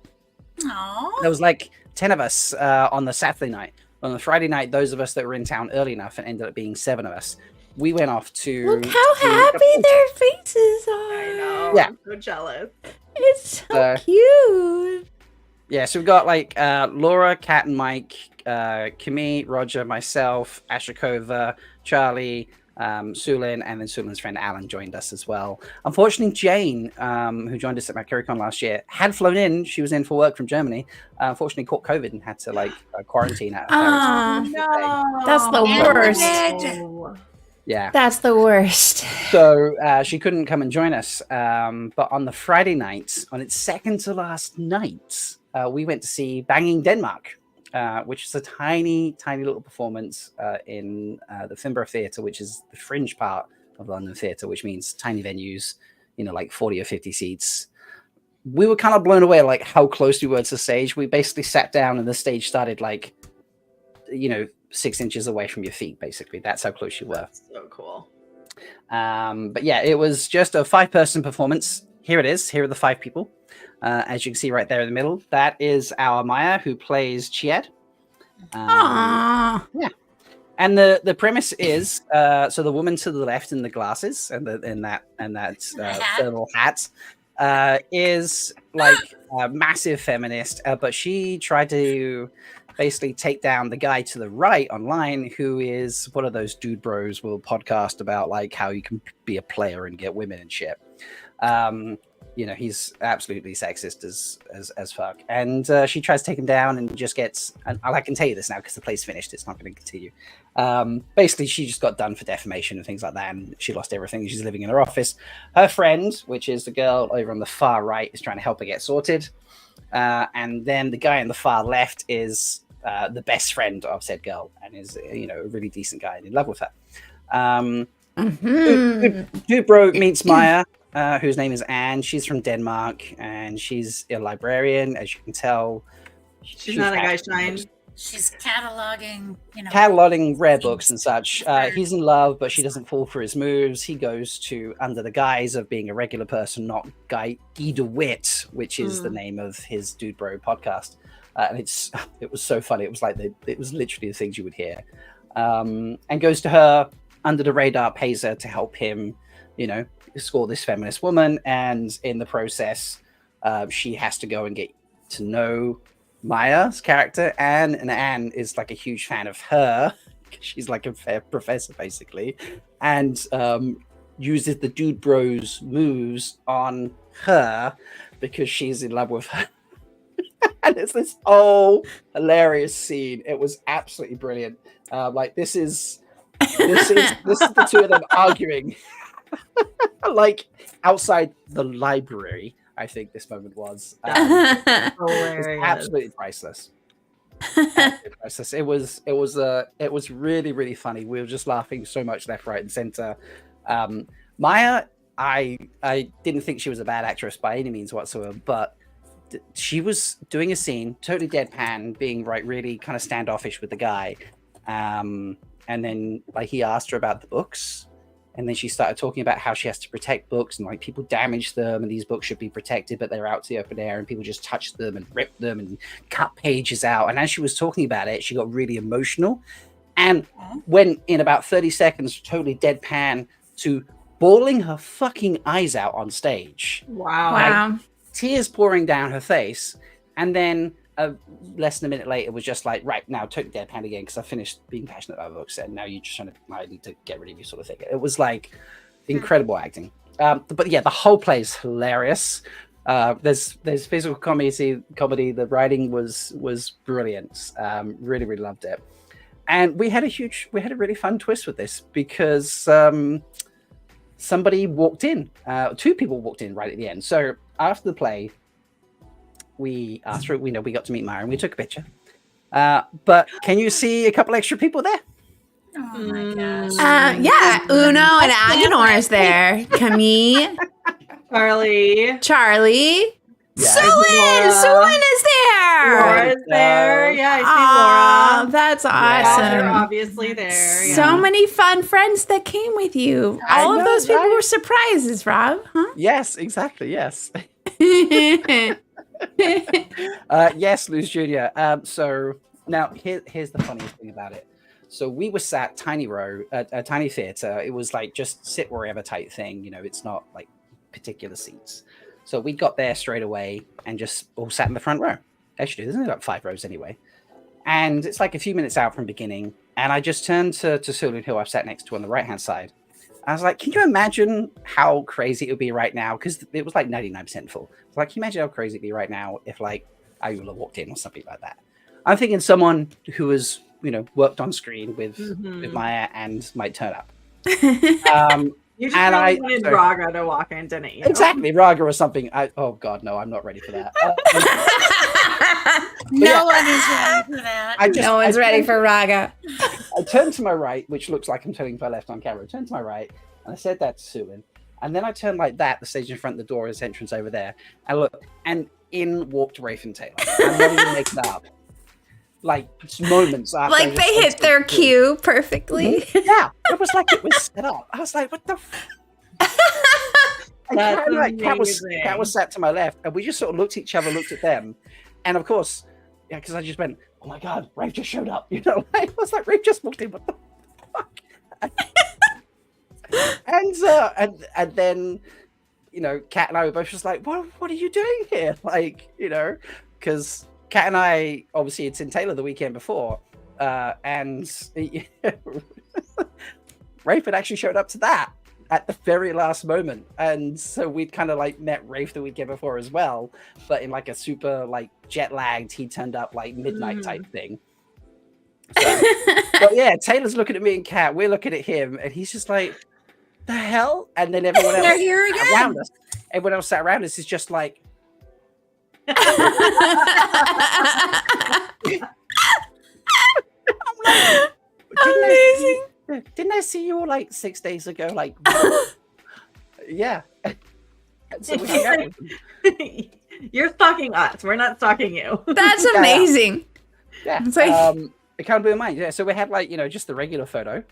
Aww. There was like 10 of us on the Saturday night. On the Friday night, those of us that were in town early enough, and ended up being 7 of us. We went off to look how happy their faces are. I know. Yeah. I'm so jealous. It's so cute. Yeah, so we've got like Laura, Kat, and Mike, Kimi, Roger, myself, Ashikova, Charlie, Sulin, and then Sulin's friend Alan joined us as well. Unfortunately, Jane, who joined us at MalkieriCon last year, had flown in. She was in for work from Germany. Unfortunately, caught COVID and had to quarantine at her parents'. No, That's the worst. Ended. Yeah. That's the worst. So she couldn't come and join us. But on the Friday night, on its second to last night, we went to see Banging Denmark, which is a tiny, tiny little performance in the Finborough Theatre, which is the fringe part of London Theatre, which means tiny venues, like 40 or 50 seats. We were kind of blown away, like how close we were to the stage. We basically sat down and the stage started 6 inches away from your feet, basically. That's how close you were. That's so cool. But yeah, it was just a 5-person performance. Here it is. Here are the 5 people. As you can see right there in the middle, that is our Maya, who plays Chied. Aww. Yeah. And the premise is so the woman to the left in the glasses and that thermal hat is like a massive feminist, but she tried to basically take down the guy to the right online, who is one of those dude bros will podcast about how you can be a player and get women and shit. He's absolutely sexist as fuck. And she tries to take him down and just gets, and I can tell you this now because the play's finished, it's not going to continue. Basically, she just got done for defamation and things like that, and she lost everything. She's living in her office. Her friend, which is the girl over on the far right, is trying to help her get sorted. And then the guy on the far left is the best friend of said girl and is, a really decent guy and in love with her. Dude bro meets Maya, whose name is Anne. She's from Denmark and she's a librarian, as you can tell. She's not a guy shine. She's cataloging, cataloging rare books and such. He's in love, but she doesn't fall for his moves. He goes to, under the guise of being a regular person, not Guy DeWitt, which is the name of his Dude Bro podcast. And it was so funny. It was it was literally the things you would hear. And goes to her under the radar, pays her to help him, score this feminist woman. And in the process, she has to go and get to know Maya's character, Anne, and Anne is a huge fan of her. She's like a fair professor, basically, and uses the Dude Bros moves on her because she's in love with her. And it's this whole hilarious scene. It was absolutely brilliant. This is the two of them arguing, outside the library. I think this moment was absolutely priceless. Absolutely priceless. It was really, really funny. We were just laughing so much left, right, and center. Maya, I didn't think she was a bad actress by any means whatsoever, but she was doing a scene totally deadpan, being really kind of standoffish with the guy, and then he asked her about the books. And then she started talking about how she has to protect books and people damage them and these books should be protected, but they're out to the open air and people just touch them and rip them and cut pages out. And as she was talking about it, she got really emotional and went in about 30 seconds, totally deadpan, to bawling her fucking eyes out on stage. Wow. Tears pouring down her face. And then less than a minute later, it was just right now, totally deadpan again because I finished being passionate about books and now you're just trying to, I need to get rid of you sort of thing. It was incredible acting. But yeah, the whole play is hilarious. There's physical comedy. The writing was brilliant. Really, really loved it. And we had a really fun twist with this because somebody walked in. 2 people walked in right at the end. So after the play, we got to meet Maya and we took a picture. But can you see a couple extra people there? Oh my gosh. Yeah, Uno and Agenor is there. Camille, Charlie. Yeah. Sulin is there. Laura's there. Yeah, I see Laura. That's Yeah, they're awesome. obviously there. Yeah. So many fun friends that came with you. All of those people were surprises, Rob. Huh? Yes, exactly. Yes. Yes, Luz Jr. So now here's the funniest thing about it. So we were sat tiny row, a tiny theater. It was just sit wherever type thing. It's not particular seats. So we got there straight away and just all sat in the front row. Actually, there's only 5 rows anyway. And it's like a few minutes out from beginning. And I just turned to Sulun, who I've sat next to on the right-hand side. I was like, can you imagine how crazy it would be right now? Because it was like 99% full. I was like, can you imagine how crazy it'd be right now if like Ayula walked in or something like that? I'm thinking someone who has, worked on screen with Maya and might turn up. You just really wanted Raga to walk in, didn't you? Exactly, Raga or something. Oh God, no, I'm not ready for that. No one is ready for that. No one's ready for Raga. I turned to my right, which looks like I'm turning to my left on camera. I turned to my right, and I said that to Sulin. And then I turned like that, the stage in front, the door, his entrance over there. And look, and in walked Rafe and Taylor. I'm not even making that up. Like moments after. Like they hit their cue perfectly. Mm-hmm. Yeah, it was like it was set up. I was like, what the Kat was sat to my left, and we just sort of looked at each other, looked at them. And of course, yeah, because I just went, oh my God, Rafe just showed up. Like, I was like, Rafe just walked in, what the fuck? and then, Kat and I were both just like, what are you doing here? Like, because Kat and I, obviously, it's in Taylor the weekend before, and Rafe had actually showed up to that at the very last moment, and so we'd kind of like met Rafe the weekend before as well, but in like a super like jet lagged, he turned up like midnight type thing. So, but yeah, Taylor's looking at me and Kat, we're looking at him, and he's just like, the hell? And then everyone else around us, everyone else sat around us is just like. Amazing. Didn't I see you all like 6 days ago? Like, yeah. So you're stalking us. We're not stalking you. That's amazing. Yeah. It's like... it can't be in mind. Yeah. So we had like, just the regular photo,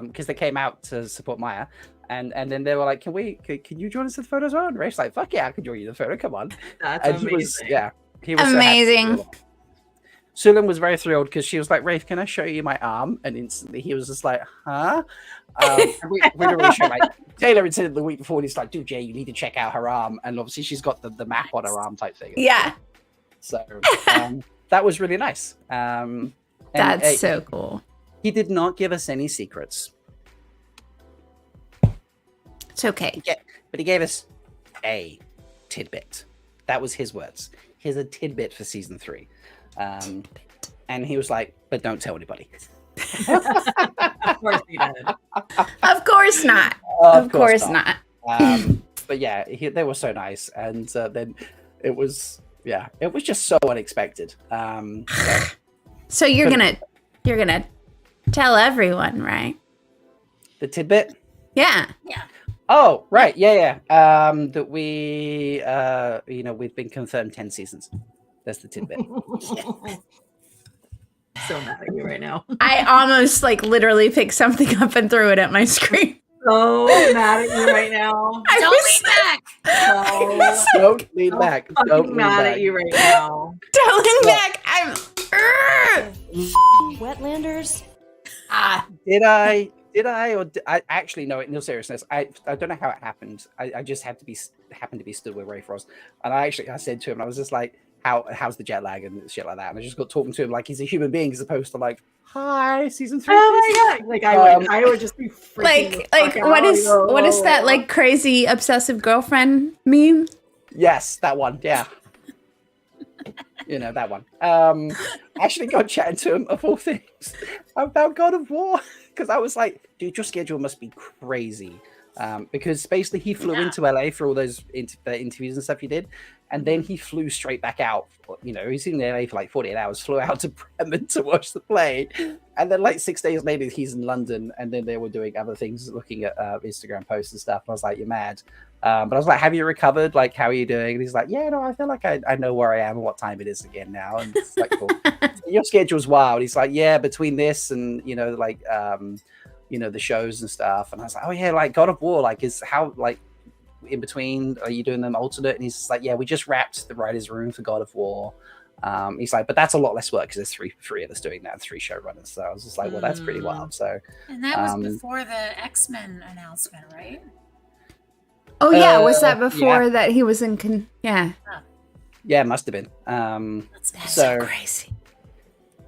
because they came out to support Maya. And then they were like, can you join us in the photo as well? And Rafe's like, fuck yeah, I can join you in the photo. Come on. That's and amazing. He was amazing. So Sulin was very thrilled because she was like, Rafe, can I show you my arm? And instantly he was just like, huh? We don't really show, like, Taylor had said the week before, and he's like, dude, Jay, you need to check out her arm. And obviously she's got the map on her arm type thing. Yeah. So that was really nice. That's so cool. He did not give us any secrets. It's okay. But he gave us a tidbit. That was his words. Here's a tidbit for season 3. And he was like, but don't tell anybody. Of course he did. Of course not. Of course not. But yeah, they were so nice. And then it was just so unexpected. So you're gonna tell everyone, right? The tidbit? Yeah. Oh, right. Yeah. That we, we've been confirmed 10 seasons. That's the tidbit. So mad at you right now. I almost literally picked something up and threw it at my screen. So mad at you right now. Don't lean back. Don't lean back. Don't lean mad back. at you right now. Don't lean back. I'm. Wetlanders. Did I actually know it? In all seriousness, I don't know how it happened. I just happened to be stood with Rafe Ross, and I said to him, I was just like, how's the jet lag and shit like that, and I just got talking to him like he's a human being as opposed to like, hi, season 3. Oh my God. Like I would just be freaking what is that like crazy obsessive girlfriend meme? Yes, that one. Yeah. That one. I actually got chatting to him of all things about God of War, because I was like, dude, your schedule must be crazy. Because basically he flew into LA for all those interviews and stuff he did, and then he flew straight back out. He's in LA for like 48 hours, flew out to Bremen to watch the play, and then like 6 days later he's in London, and then they were doing other things, looking at Instagram posts and stuff. And I was like, you're mad. But I was like, have you recovered? Like, how are you doing? And he's like, yeah, no, I feel like I know where I am and what time it is again now. And it's like, cool. Your schedule's wild. He's like, yeah, between this and the shows and stuff. And I was like, oh yeah, like God of War, like is how like in between, are you doing them alternate? And he's just like, yeah, we just wrapped the writer's room for God of War. He's like, but that's a lot less work because there's three of us doing that, 3 showrunners. So I was just like, well, that's pretty wild. So, and that was before the X-Men announcement, right? Oh yeah, was that before that he was in? Yeah, it must have been. That's so crazy.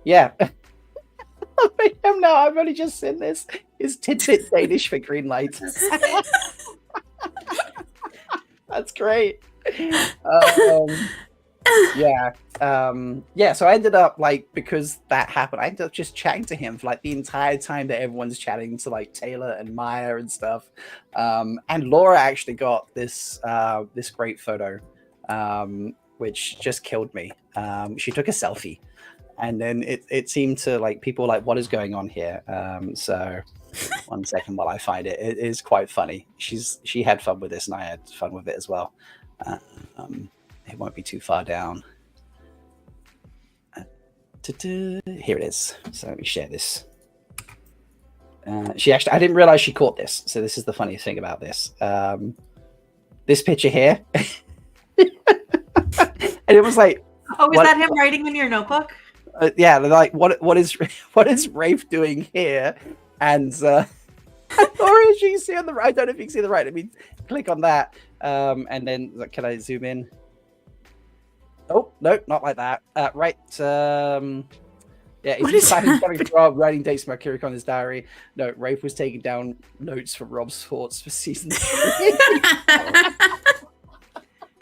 Yeah. I am now. I've only just seen this. Is tidbit Danish for green light? That's great. Yeah. So I ended up because that happened, I ended up just chatting to him for like the entire time that everyone's chatting to like Taylor and Maya and stuff. And Laura actually got this great photo, which just killed me. She took a selfie. And then it seemed to like people like, what is going on here? So one second while I find it. It is quite funny. She had fun with this, and I had fun with it as well. It won't be too far down. Here it is. So let me share this. I didn't realize she caught this. So this is the funny thing about this. This picture here, and it was like, oh, is that him writing in your notebook? Yeah, like what is Rafe doing here? And Laura, you can see on the right. I don't know if you can see the right. I mean, click on that, and then can I zoom in? Oh no, not like that. Right. Yeah, he's Rob writing dates for MalkieriCon in his diary. No, Rafe was taking down notes for Rob's thoughts for season 3.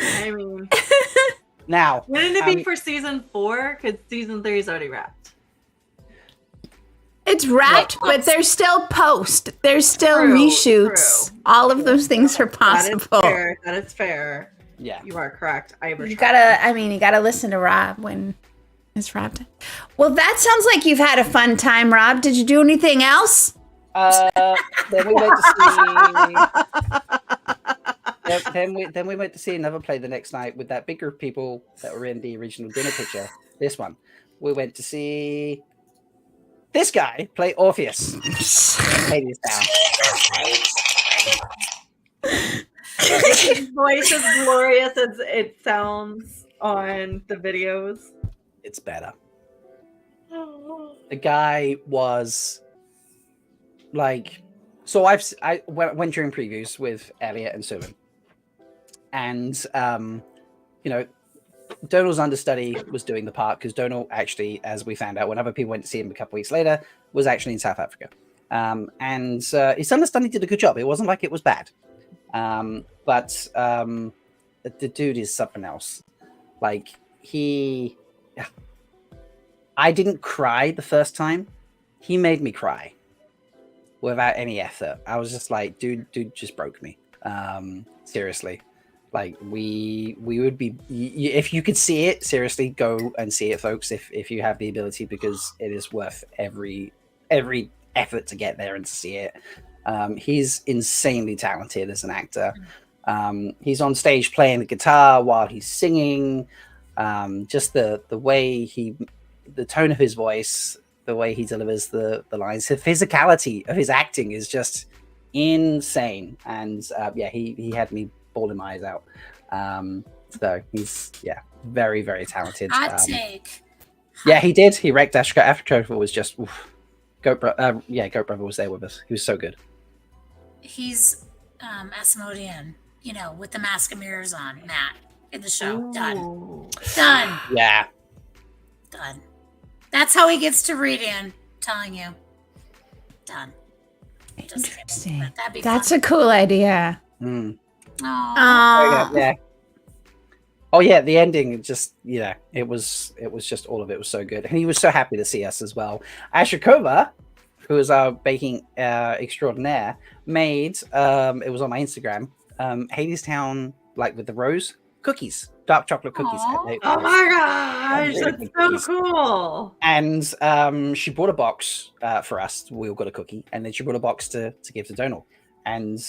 I mean, now wouldn't it be for season 4? Because season 3 is already wrapped. It's wrapped, but there's still post. There's still reshoots. True. All of those things are possible. That is fair. Yeah, you are correct. You gotta listen to Rob when it's wrapped. Well, that sounds like you've had a fun time, Rob. Did you do anything else? Then we went to see. Then we went to see another play the next night with that big group of people that were in the original dinner picture. This one, we went to see this guy play Orpheus. Hades down. His voice is glorious as it sounds on the videos. It's better. The guy was like, so I went during previews with Elliot and Suman, and Donald's understudy was doing the part because Donald actually, as we found out when other people went to see him a couple weeks later, was actually in South Africa, and his understudy did a good job. It wasn't like it was bad, but the dude is something else. Like I didn't cry the first time. He made me cry without any effort. I was just like, dude just broke me. Seriously. Like we would be, if you could see it, seriously, go and see it, folks, if you have the ability, because it is worth every effort to get there and to see it. He's insanely talented as an actor. He's on stage playing the guitar while he's singing. Just the way the tone of his voice, the way he delivers the lines, the physicality of his acting is just insane. And he had me bawling my eyes out. So he's very, very talented. Hot take. Yeah, he did. He wrecked Africa. Africa was just Goat Brother was there with us. He was so good. He's Asmodean, with the mask of mirrors on, Matt, in the show. Ooh. Done. Yeah. Done. That's how he gets to read in. Telling you. Done. Interesting. That'd be That's fun. a cool idea. Mm. Aww. Yeah. Oh yeah, the ending it was just all of it was so good, and he was so happy to see us as well. Ashikova, who is our baking extraordinaire, made it was on my Instagram, Hadestown, like with the rose cookies, dark chocolate cookies. Oh my gosh, that's so cool! And she brought a box for us. We all got a cookie, and then she brought a box to give to Donald. And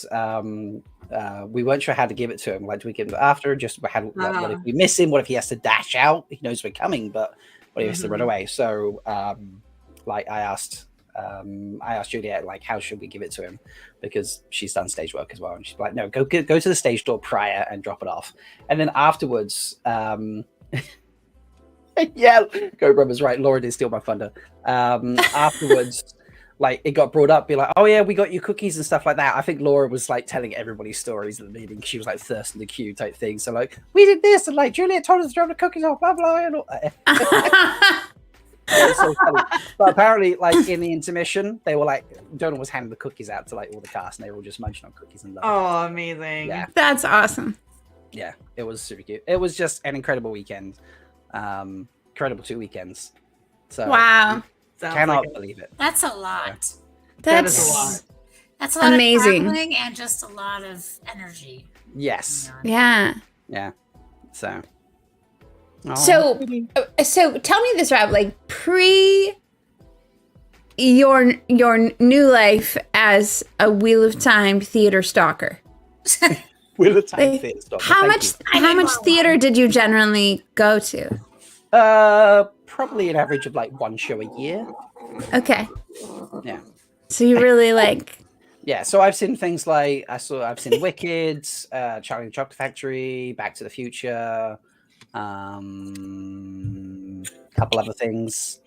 we weren't sure how to give it to him. Like, do we give him after? Just what if we miss him? What if he has to dash out? He knows we're coming, but what if he has to run away? So, I asked Juliet, like, how should we give it to him? Because she's done stage work as well, and she's like, no, go to the stage door prior and drop it off, and then afterwards, yeah, Go Brothers, right? Laura did steal my thunder. Afterwards. Like, it got brought up, be like, oh yeah, we got you cookies and stuff like that. I think Laura was like telling everybody stories at the meeting. She was like thirsting the queue type thing. So like, we did this, and like Juliet told us to drop the cookies off, blah blah, and all that. It's so funny. But apparently, like in the intermission, they were like, Donald was handing the cookies out to like all the cast, and they were all just munching on cookies and loving it. Oh, amazing. Yeah, That's awesome. yeah, it was super cute. It was just an incredible weekend. Incredible 2 weekends. So Wow. Sounds cannot like believe it. That's a lot. That is That's a lot. That's a lot Amazing. of traveling and just a lot of energy. Yes. yeah. Yeah. So. Oh. So tell me this, Rob, like pre your new life as a Wheel of Time theater stalker. Wheel of Time Like, theater stop. How Thank much you. how much theater did you generally go to? Probably an average of like 1 show a year. Okay. Yeah. So you really like Yeah, so I've seen things like I've seen Wicked, Charlie and the Chocolate Factory, Back to the Future, couple other things,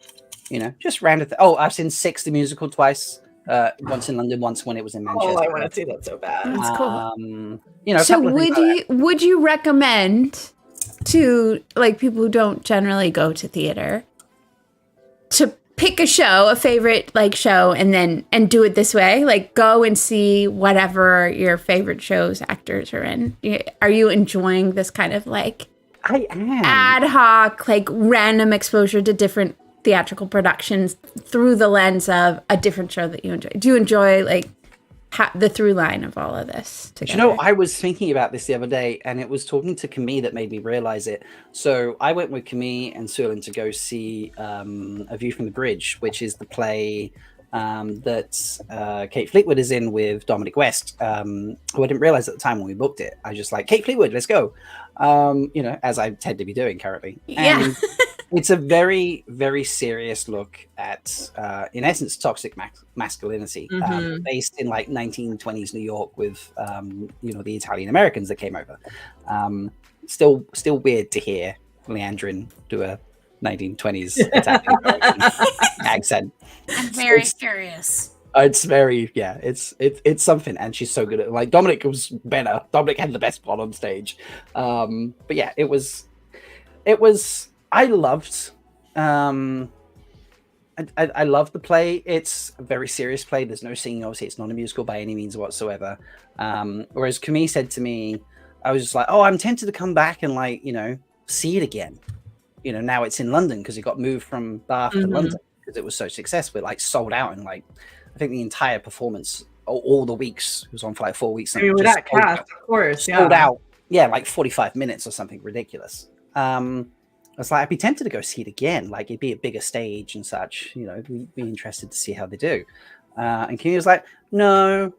just random. I've seen Six the musical twice. Once in London, once when it was in Manchester. Oh, I want to see that so bad. That's cool. A So couple of things like that. would you recommend to like people who don't generally go to theater to pick a show, a favorite like show, and do it this way? Like go and see whatever your favorite shows actors are in. Are you enjoying this kind of like I am. ad hoc, like random exposure to different theatrical productions through the lens of a different show that you enjoy? Do you enjoy like the through line of all of this together? I was thinking about this the other day, and it was talking to Camille that made me realize it. So I went with Camille and Sulin to go see A View from the Bridge, which is the play that Kate Fleetwood is in with Dominic West, who I didn't realize at the time when we booked it. I was just like, Kate Fleetwood, let's go. As I tend to be doing currently. Yeah. And it's a very, very serious look at, in essence, toxic masculinity, based in like 1920s New York with, the Italian Americans that came over. Still weird to hear Leandrin do a 1920s Italian American accent. I'm very curious. It's very, it's something, and she's so good at it. Like Dominic was better. Dominic had the best part on stage, but yeah, it was. I loved. I loved the play. It's a very serious play. There's no singing. Obviously, it's not a musical by any means whatsoever. Whereas Camille said to me, I was just like, "Oh, I'm tempted to come back and see it again." Now it's in London because it got moved from Bath to London because it was so successful. It sold out in I think the entire performance, all the weeks, it was on for 4 weeks. I mean, with that cast, of course, sold out. Yeah, 45 minutes or something ridiculous. I was like, I'd be tempted to go see it again. It'd be a bigger stage and such. We'd be interested to see how they do. And Kenny was like, no,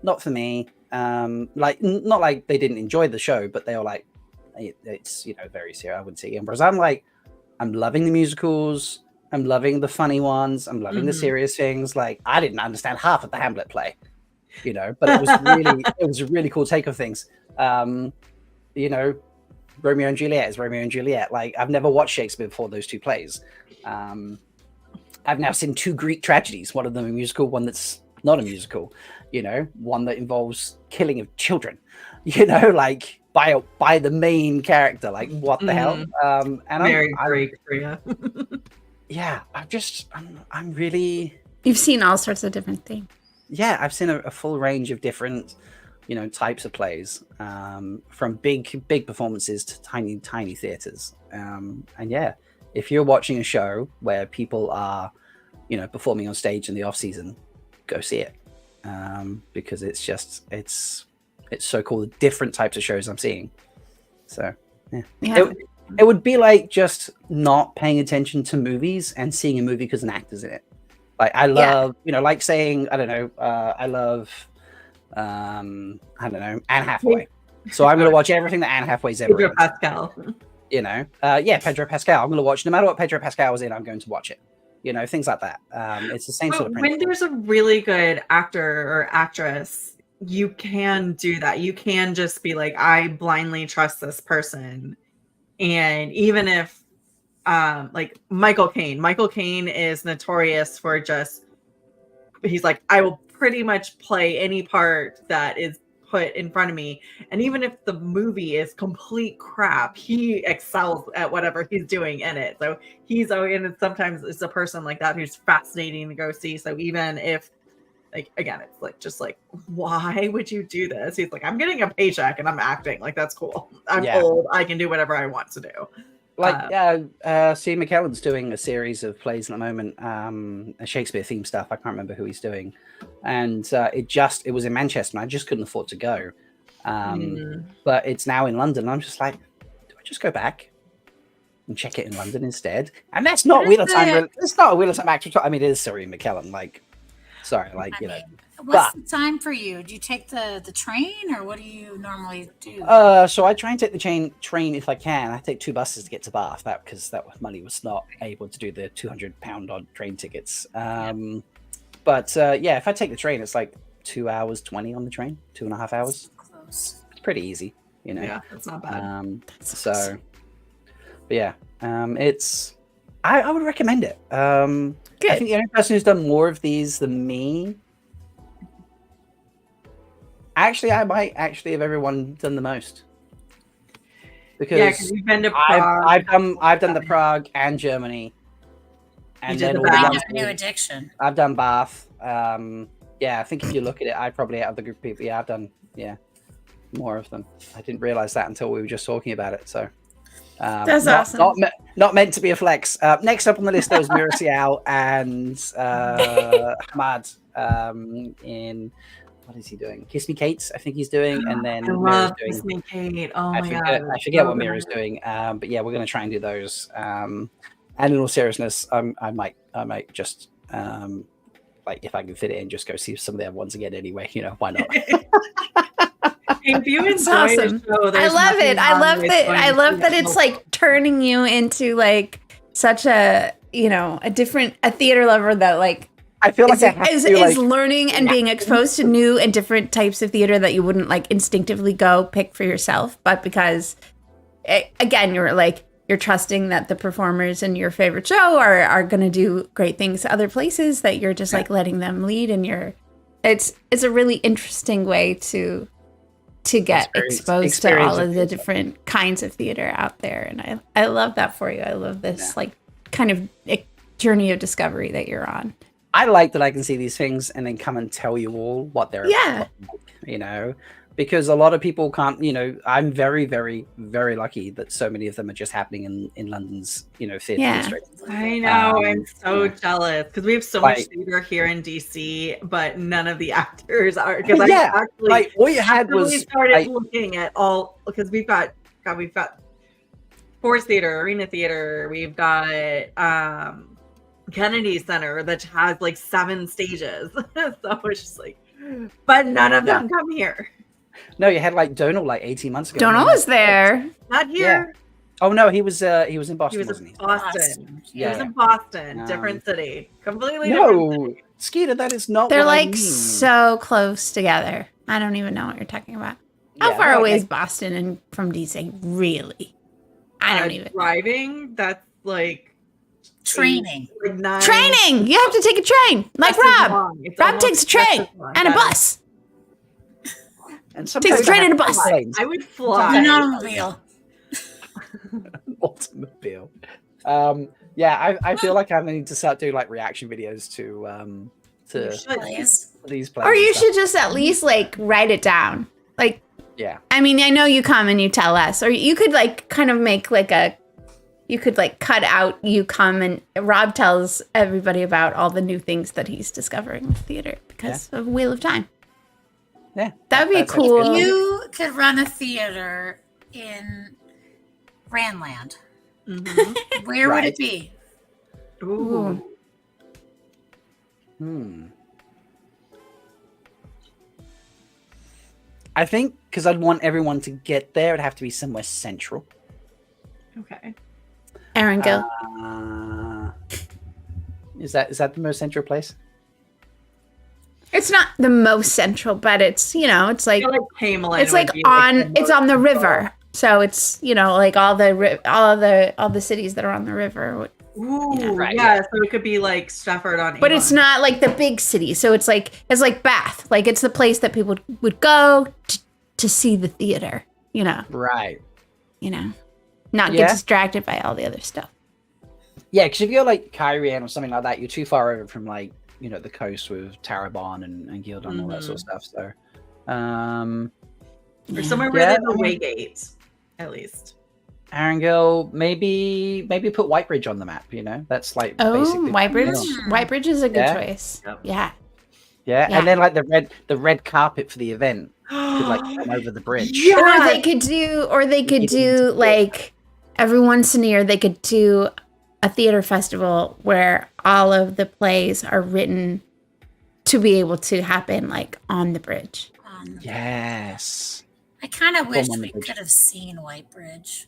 not for me. Not like they didn't enjoy the show, but they were like, it's very serious. I wouldn't see it. Whereas I'm I'm loving the musicals. I'm loving the funny ones. I'm loving the serious things. I didn't understand half of the Hamlet play, but it was a really cool take of things. Romeo and Juliet is Romeo and Juliet. I've never watched Shakespeare before those two plays. I've now seen 2 Greek tragedies, one of them a musical, one that's not a musical, one that involves killing of children, by the main character. What the hell? And very Greek for you. Yeah, I'm really... You've seen all sorts of different things. Yeah, I've seen a full range of different types of plays, from big performances to tiny theaters. And yeah, if you're watching a show where people are, performing on stage in the off season, go see it, because it's so cool. The different types of shows I'm seeing. So yeah. It would be like just not paying attention to movies and seeing a movie because an actor's in it. I love, saying, I don't know, I love. I don't know, Anne Hathaway. So I'm going to watch everything that Anne Hathaway's ever Pedro in. Pascal. Pedro Pascal. I'm going to watch, no matter what Pedro Pascal was in, I'm going to watch it. Things like that. It's the same sort of principle. When there's a really good actor or actress, you can do that. You can just be like, I blindly trust this person. And even if, Michael Caine is notorious for he's like, I will pretty much play any part that is put in front of me. And even if the movie is complete crap, he excels at whatever he's doing in it. So he's and sometimes it's a person like that who's fascinating to go see. So even if, like, again, it's like, just like, why would you do this? He's like, I'm getting a paycheck and I'm acting. Like, that's cool. I'm old. I can do whatever I want to do. Like, Steve McKellen's doing a series of plays at the moment, a Shakespeare themed stuff. I can't remember who he's doing. And it was in Manchester and I just couldn't afford to go. But it's now in London. I'm just like, do I just go back and check it in London instead? And that's not Wheel of Time. It's not a Wheel of Time actual. I mean, it is Steve McKellen. Like, sorry, like, you know. What's the time for you? Do you take the train, or what do you normally do? So I try and take the train if I can. I take 2 buses to get to Bath, because that money was not able to do the £200 on train tickets. But if I take the train, it's like 2 hours 20 on the train, 2.5 hours. Close. It's pretty easy, you know. Yeah, that's not bad. But yeah, it's. I would recommend it. Good. I think the only person who's done more of these than me. Actually, I might actually have everyone done the most. Because you've been to Prague. I've done the Prague and Germany. And then New Addiction. I've done Bath. I think if you look at it, I probably out of the group of people, I've done more of them. I didn't realize that until we were just talking about it. So that's awesome. Not meant to be a flex. Next up on the list, there was Miracial and Hamad in. What is he doing? Kiss Me Kate, I think he's doing, and then I love Kiss Me Kate. Oh my god! I forget what Mira's doing. But yeah, we're going to try and do those. And in all seriousness, I might just like, if I can fit it in, just go see some of the other ones again anyway. You know, why not? If you enjoy awesome. the show, I love it. I love that it's like turning you into like such a a theater lover that like. I feel like is learning and being exposed to new and different types of theater that you wouldn't like instinctively go pick for yourself, but because again, you're trusting that the performers in your favorite show are going to do great things to other places, that you're just like letting them lead, and it's a really interesting way to get exposed to all of the different kinds of theater out there, and I love that for you. I love this like kind of journey of discovery that you're on. I like that I can see these things and then come and tell you all what they're about, because a lot of people can't, I'm very, very, very lucky that so many of them are just happening in London's, theater district. I know. I'm so jealous because we have so much theater here in DC, but none of the actors are. Because what you had was started looking at all, because we've got Forest Theater, Arena Theater, we've got Kennedy Center that has like 7 stages. So it's just like, but none of them come here. No, you had like Donal like 18 months ago. Donal was there. Not here. Yeah. Oh no, he was in Boston, wasn't he? Boston. Yeah. He was in Boston. Different city. Completely different city. Skeeter, that is not. They're what like I mean. so close together. I don't even know what you're talking about. How far away is Boston and from DC? Really? I don't even. Driving. That's like. Training. Training. You have to take a train. Like Rob. Rob takes a train and a bus. And takes a train and a bus. I would fly. An automobile. Automobile. I feel like I need to start doing like reaction videos to these plays. Or you should just at least like write it down. Like, I mean, I know you come and you tell us, or you could like kind of make like you could like cut out, you come and Rob tells everybody about all the new things that he's discovering in theater because of Wheel of Time. Yeah. That would be cool. You could run a theater in Randland. Mm-hmm. Where would it be? Ooh. I think because I'd want everyone to get there, it'd have to be somewhere central. Okay. Aaron Gill. Is that the most central place? It's not the most central, but it's it's like Pamela. It's like it's on the river, so it's like all the cities that are on the river Ooh, Right, yeah, yeah. so it could be like Stefford on But it's Avon. not like the big city. So it's like Bath. Like it's the place that people would go to see the theater, Right. Not Yeah. get distracted by all the other stuff. Yeah, because if you're like Kyrian or something like that, you're too far over from like, the coast with Tarabon and Gildan and all that sort of stuff. So, Or somewhere where Yeah, there's a Waygate, at least. Arangel, maybe put Whitebridge on the map, That's like basically Whitebridge is a good Yeah. choice. Yep. Yeah. Yeah, Yeah. and then like the red carpet for the event could like come over the bridge. Or they could do like every once in a year they could do a theater festival where all of the plays are written to be able to happen like on the bridge. Yes. I kind of wish on the we bridge. could have seen Whitebridge.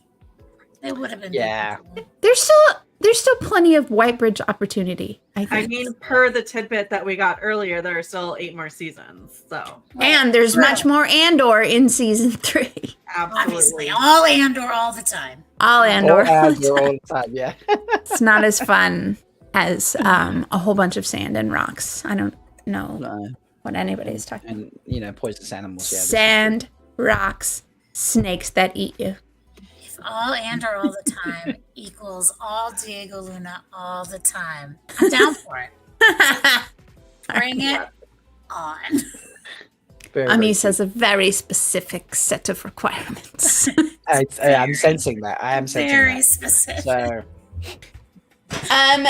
It would have been Yeah. cool. There's still plenty of Whitebridge opportunity, I think. I mean, per the tidbit that we got earlier, there are still 8 more seasons. So, and there's much more Andor in season 3. Obviously, all Andor all the time. All Andor. All the time, yeah. It's not as fun as a whole bunch of sand and rocks. I don't know No. what anybody's talking about. And poisonous animals, yeah. Sand, rocks, snakes that eat you. If all Andor all the time equals all Diego Luna all the time, I'm down for it. Bring it on. Very, Amis has a very specific set of requirements. I'm sensing that. I am sensing Very that. specific. So that's kind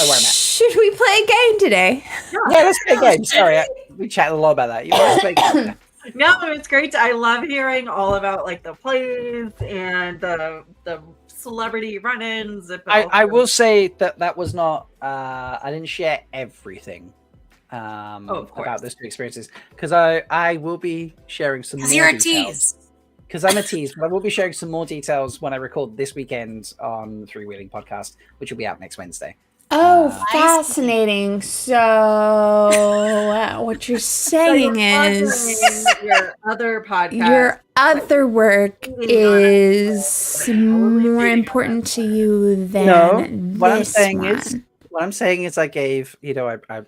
of where I'm at. Should we play a game today? Yeah, let's play a game. Sorry, we chatted a lot about that. You want to play a game? no, it's great. I love hearing all about like the plays and the celebrity run-ins. I will say that was not. I didn't share everything about those two experiences because I will be sharing some more Because you're a details. tease. Because I'm a tease, but I will be sharing some more details when I record this weekend on Three Wheeling Podcast, which will be out next Wednesday. Oh, fascinating. So, what you're saying is your other podcast. your other work is more important to you than No, this one. what I'm saying is I gave, I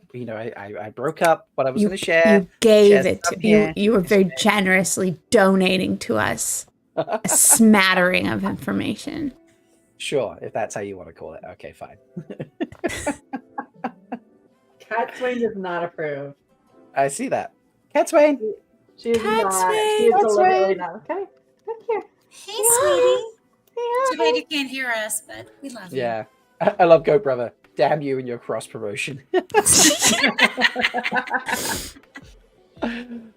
broke up what I was going to share. You gave shared it some to you. here. You were very generously donating to us a smattering of information. Sure, if that's how you want to call it. Okay, fine. Cat Swain does not approve. I see that. Cat Swain. She is Cat not. Swain. She is Cat deliberately Swain. not. Okay. Thank you. Hey, sweetie. Too bad you can't hear us, but we love you. Yeah. I love Goat Brother. Damn you and your cross promotion.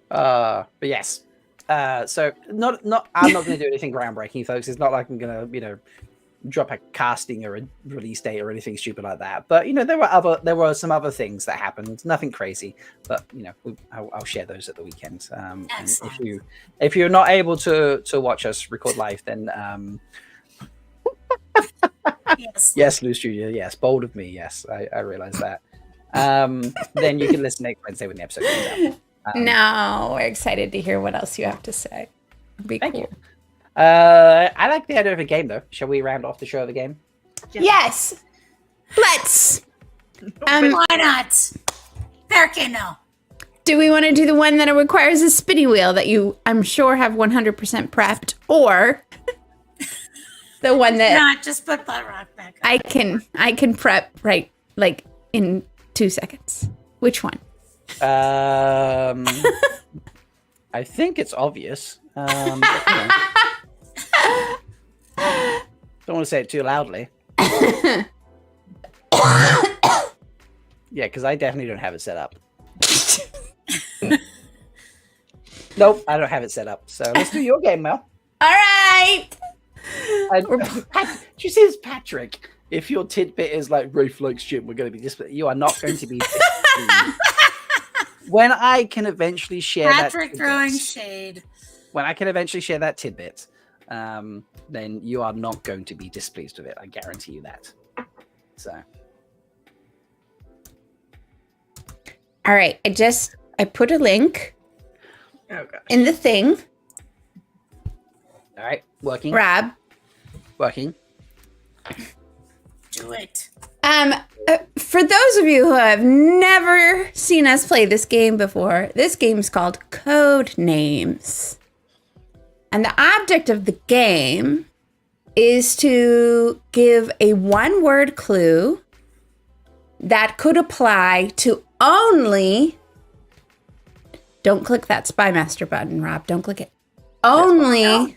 But yes. So not I'm not going to do anything groundbreaking, folks. It's not like I'm going to, drop a casting or a release date or anything stupid like that. But there were some other things that happened. Nothing crazy, but I'll share those at the weekend. And if you're not able to watch us record live, then yes, Lou Studio, yes, bold of me, yes, I realize that. Then you can listen next Wednesday when the episode comes out. No, we're excited to hear what else you have to say. Be Thank cool. you. I like the idea of a game, though. Shall we round off the show of a game? Yes. Let's. Why not? American, no. Do we want to do the one that requires a spinny wheel that you, I'm sure, have 100% prepped, or the one that Not just put butt rock back up. I can prep right like in 2 seconds? Which one? I think it's obvious. But, don't want to say it too loudly. Yeah, because I definitely don't have it set up. Nope, I don't have it set up. So let's do your game, Mel. All right. She says, Patrick, if your tidbit is like Rafe likes Jim, we're going to be displeased. You are not going to be displeased. When I can eventually share Patrick that throwing tidbit, shade. when I can eventually share that tidbit, then you are not going to be displeased with it. I guarantee you that. So, All right. I put a link Oh god. in the thing. all right, working, Grab. working. Do it. For those of you who have never seen us play this game before, this game is called Code Names. And the object of the game is to give a one-word clue that could apply to only... Don't click that Spy Master button, Rob. Don't click it. Only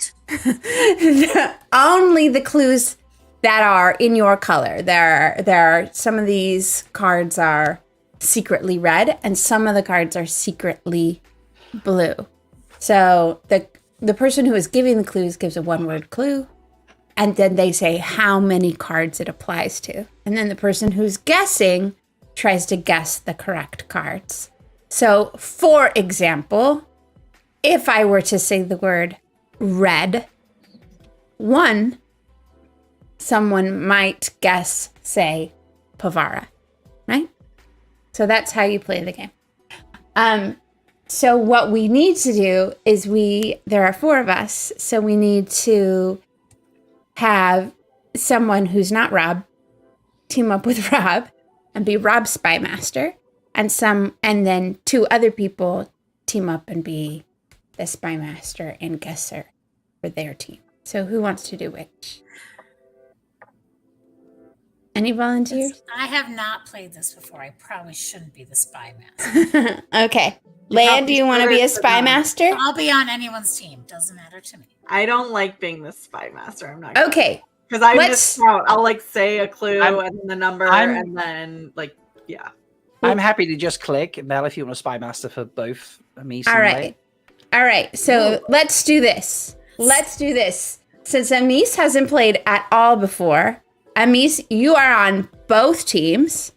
the clues that are in your color. There are some of these cards are secretly red, and some of the cards are secretly blue. So the person who is giving the clues gives a one-word clue, and then they say how many cards it applies to. And then the person who's guessing tries to guess the correct cards. So, for example, if I were to say the word red, someone might guess, say, Pavara, right? So that's how you play the game. So what we need to do is there are 4 of us, so we need to have someone who's not Rob team up with Rob and be Rob's Spy Master, and then 2 other people team up and be the Spy Master and Guesser for their team. So who wants to do which? Any volunteers? I have not played this before. I probably shouldn't be the Spy Master. Okay. Leigh-A, do you want to be a Spy Master? I'll be on anyone's team. Doesn't matter to me. I don't like being the Spy Master. I'm not. Okay. Because I just I'll like say a clue and then the number I'm- and then like yeah. I'm happy to just click. Mel, if you want a Spy Master for both Amis All and right. Leigh. All right. So let's do this. Since Amis hasn't played at all before, Amis, you are on both teams.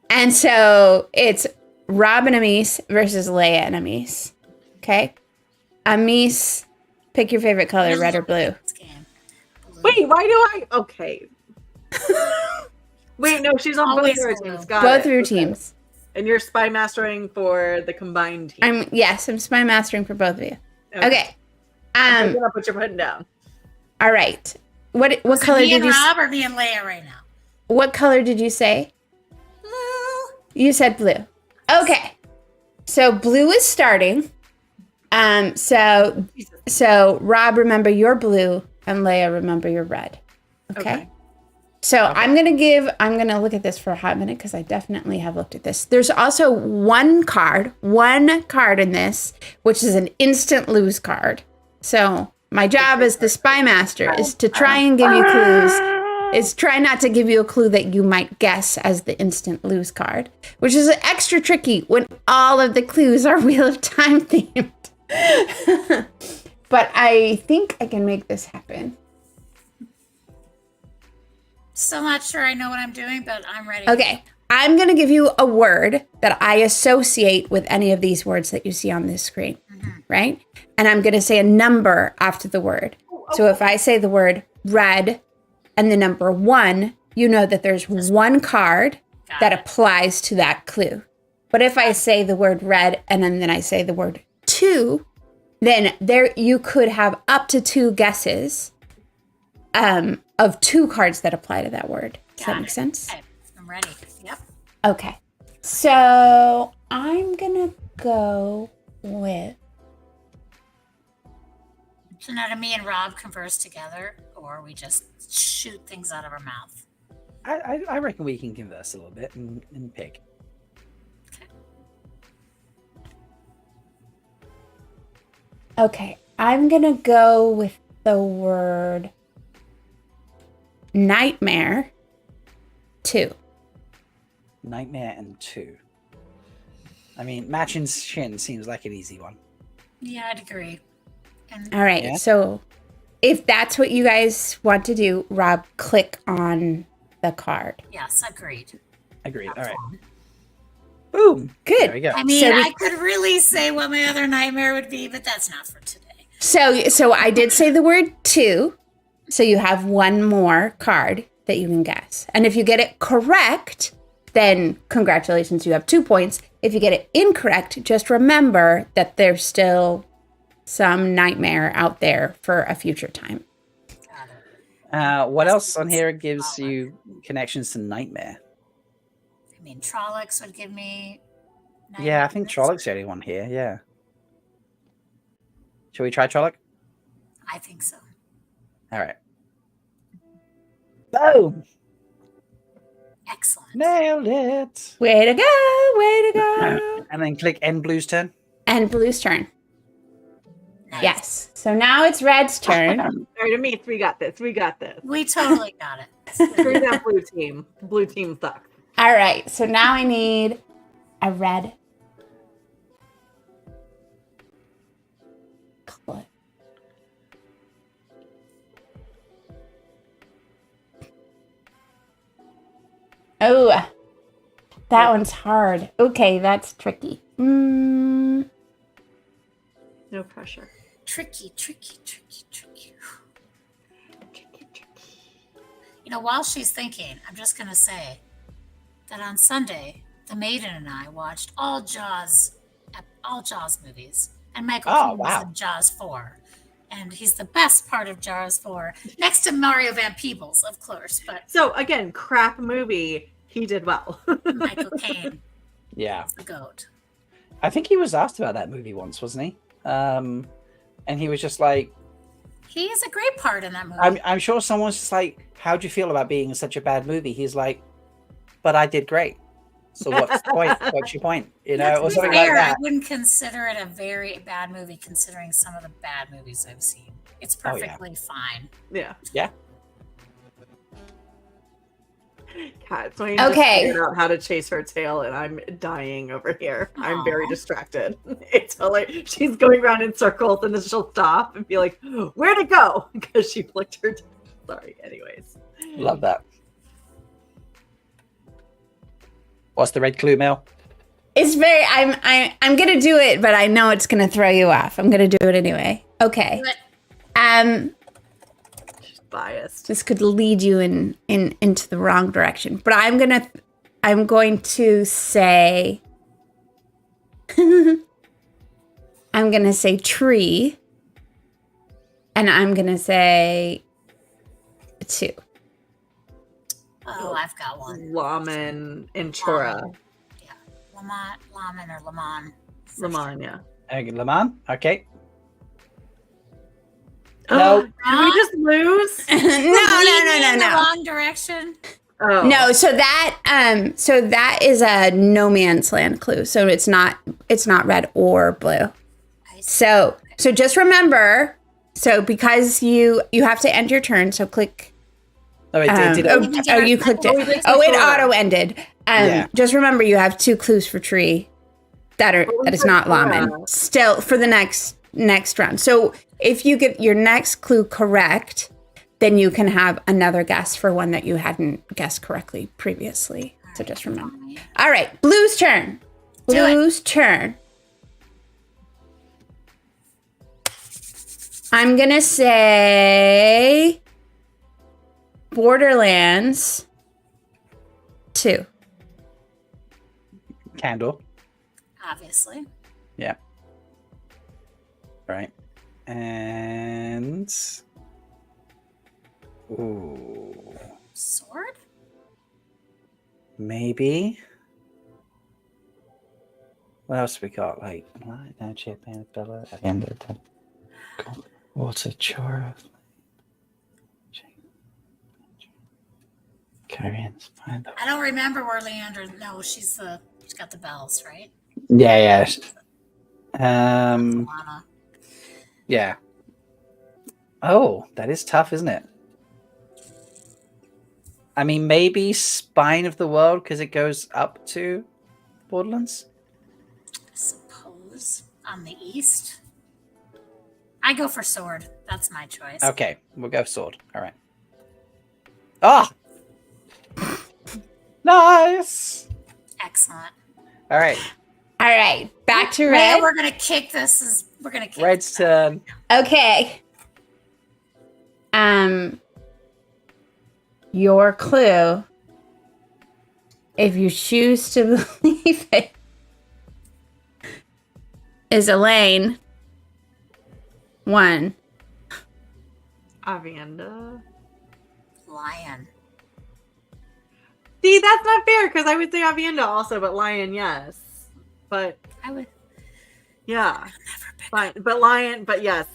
And so it's Rob and Amis versus Leigh-A and Amis. Okay? Amis, pick your favorite color, red or blue. This game. Blue. Wait, why do I? Okay. Wait, no, she's on both Always of her blue. teams. Got Both it. of your Okay. teams. And you're Spy Mastering for the combined team. I'm Spy Mastering for both of you. Okay. I'm picking up what you're putting down. All right. What Is it color me did and you Rob or me and Leia right now? What color did you say? Blue. You said blue. Okay. So blue is starting. So Rob, remember your blue, and Leia, remember your red. Okay. So I'm gonna look at this for a hot minute because I definitely have looked at this. There's also one card in this, which is an instant lose card. So my job as the Spy Master is to try and give you clues. Is try not to give you a clue that you might guess as the instant lose card, which is extra tricky when all of the clues are Wheel of Time themed. But I think I can make this happen. Still not sure I know what I'm doing, but I'm ready. Okay, I'm going to give you a word that I associate with any of these words that you see on this screen, right? And I'm going to say a number after the word. So if I say the word red and the number 1, you know that there's one card that applies to that clue. But if I say the word red and then I say the word 2, then there you could have up to 2 guesses of 2 cards that apply to that word. Does that make sense? Okay. I'm ready. Yep. Okay. So I'm going to go with... So now do me and Rob converse together, or we just shoot things out of our mouth? I reckon we can converse a little bit and pick. Okay. I'm going to go with the word nightmare 2. Nightmare and 2. I mean, matching shin seems like an easy one. Yeah, I'd agree. And All right. Yeah. So if that's what you guys want to do, Rob, click on the card. yes, agreed. Agreed. All right. Boom. Good. There we go. I mean, So we- I could really say what my other nightmare would be, but that's not for today. So I did say the word 2. So you have one more card that you can guess. And if you get it correct, then congratulations, you have 2 points. If you get it incorrect, just remember that there's still some nightmare out there for a future time. Got it. What else on here gives you connections to Nightmare? I mean, Trollocs would give me. Yeah, I think nightmares. Trollocs the only one here. Yeah. Shall we try Trolloc? I think so. All right. Boom! Excellent. Nailed it. Way to go! Way to go! And then click end Blue's turn. And Blue's turn. Nice. Yes. So now it's Red's turn. Sorry to me, we got this. We got this. We totally got it. Screw that blue team. Blue team sucks. All right. So now I need a red clue. Oh, that one's hard. Okay, that's tricky. No pressure. Tricky. You know, while she's thinking, I'm just going to say that on Sunday, the maiden and I watched all Jaws movies. And Michael Keaton was in Jaws 4. And he's the best part of Jaws 4, next to Mario Van Peebles, of course. But So again, crap movie. He did well. Michael Caine Yeah. is the GOAT. I think he was asked about that movie once, wasn't he? And he was just like, He is a great part in that movie. I'm sure someone's just like, how'd you feel about being in such a bad movie? He's like, but I did great. So what's the point? What's your point? You know, or To be something fair, like that. I wouldn't consider it a very bad movie considering some of the bad movies I've seen. It's Oh, yeah. perfectly fine. Yeah. Yeah. Kat, so I Okay. just figured out how to chase her tail, and I'm dying over here. I'm very distracted. It's like she's going around in circles, and then she'll stop and be like, "Where'd it go?" Because she flicked her. Sorry. Anyways. Love that. What's the red clue, Mel? It's very. I'm gonna do it, but I know it's gonna throw you off. I'm gonna do it anyway. Okay. She's biased. This could lead you into the wrong direction, but I'm going to say. I'm gonna say tree, and I'm gonna say 2. Oh, I've got one. Laman and Chora. Yeah. Laman or Lamon. Laman, yeah. Le Mans? Okay. No. No. Did we just lose? No. In the wrong direction. Oh. No, so that is a no man's land clue. So it's not red or blue. So just remember, so because you have to end your turn, so click. No, it did. You clicked it. Oh, it auto ended. Yeah. Just remember, you have 2 clues for tree that is not Laman. Still for the next round. So if you get your next clue correct, then you can have another guess for one that you hadn't guessed correctly previously. So just remember. All right, Blue's turn. Blue's turn. I'm gonna say Borderlands 2. Candle. Obviously. Yeah. Right. And. Ooh. Sword? Maybe. What else we got? Like, no chip and Bella at the end of the Water Chora. Carrions. I don't remember where Leandra. No, she's got the bells, right? Yeah. Lana. Yeah. Oh, that is tough, isn't it? I mean, maybe Spine of the World because it goes up to Borderlands. I suppose on the east. I go for sword. That's my choice. Okay, we'll go sword. All right. Ah, nice. Excellent. All right, Back to Yeah, red. we're gonna kick this. Red's turn. Okay. Your clue, if you choose to believe it, is Elaine 1. Avienda. Lion. See, that's not fair because I would say Avienda also, but lion, yes. But I would. yeah, Never pick. fine. But lion, but yes,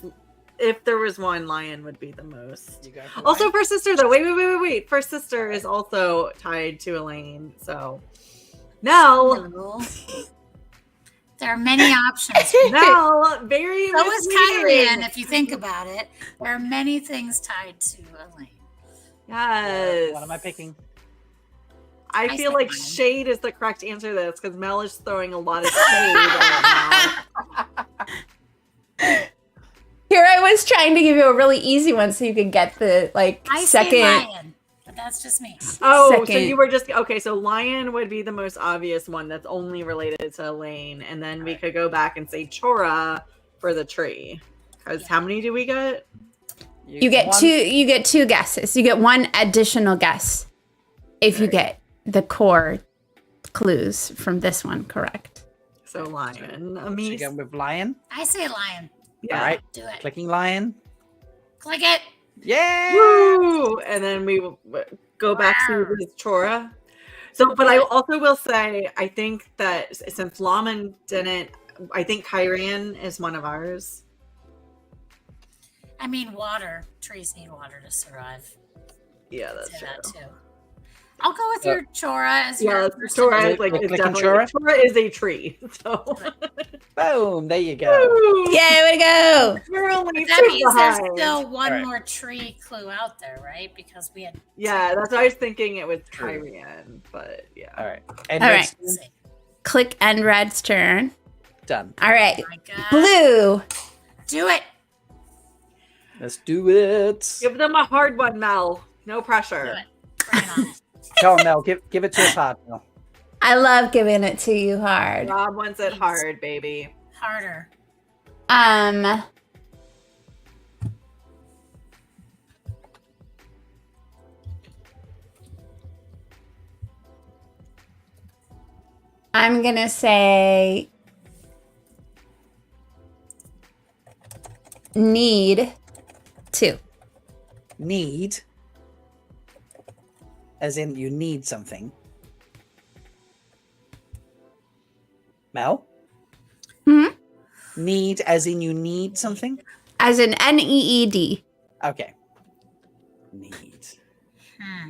if there was one, lion would be the most. You go for Also, lion? First Sister though. Wait. First Sister is also tied to Elaine. So Mel, No. There are many options. Mel, very So is misleading. Kyrian, if you think about it. There are many things tied to Elaine. Yes. What am I picking? I I feel said like lion. shade is the correct answer to this because Mel is throwing a lot of shade right now. Here I was trying to give you a really easy one so you could get the I second. say lion, but that's just me. Oh, so Second. you were just okay. So lion would be the most obvious one that's only related to Elaine, and then we could go back and say Chora for the tree. Because how many do we get? You get one- two. You get two guesses. You get one additional guess if you get the core clues from this one correct. So lion, So you Amis. going with lion? I say lion. Yeah. All right. Do it. Clicking lion. Click it. Yeah. Woo! And then we will go back to this Chora. So, but I also will say, I think that since Laman didn't, I think Kyrian is one of ours. I mean, water. Trees need water to survive. Yeah, that's Say true. that too. I'll go with your Chora as Yeah, your that's Chora. Is Is it like it's clicking definitely Chora? Chora is a tree. So Boom. There you go. Woo! Yay, way to go! We're only That two means there's behind. still one Alright. more tree clue out there, right? Because we had. Yeah, that's what I was thinking. It was True. Kyrian, but yeah. All right. And All it's right. Click end red's turn. done. All right. Oh my God. Blue. Do it. Let's do it. Give them a hard one, Mel. No Do pressure. it. Bring it on. Go on, Mel. Give it to us hard, Mel. I love giving it to you hard. Rob wants it hard, baby. Harder. I'm gonna say need to. Need. As in, you need something. Mel? Hmm? Need, as in, you need something? As in NEED. Okay. Need. Hmm.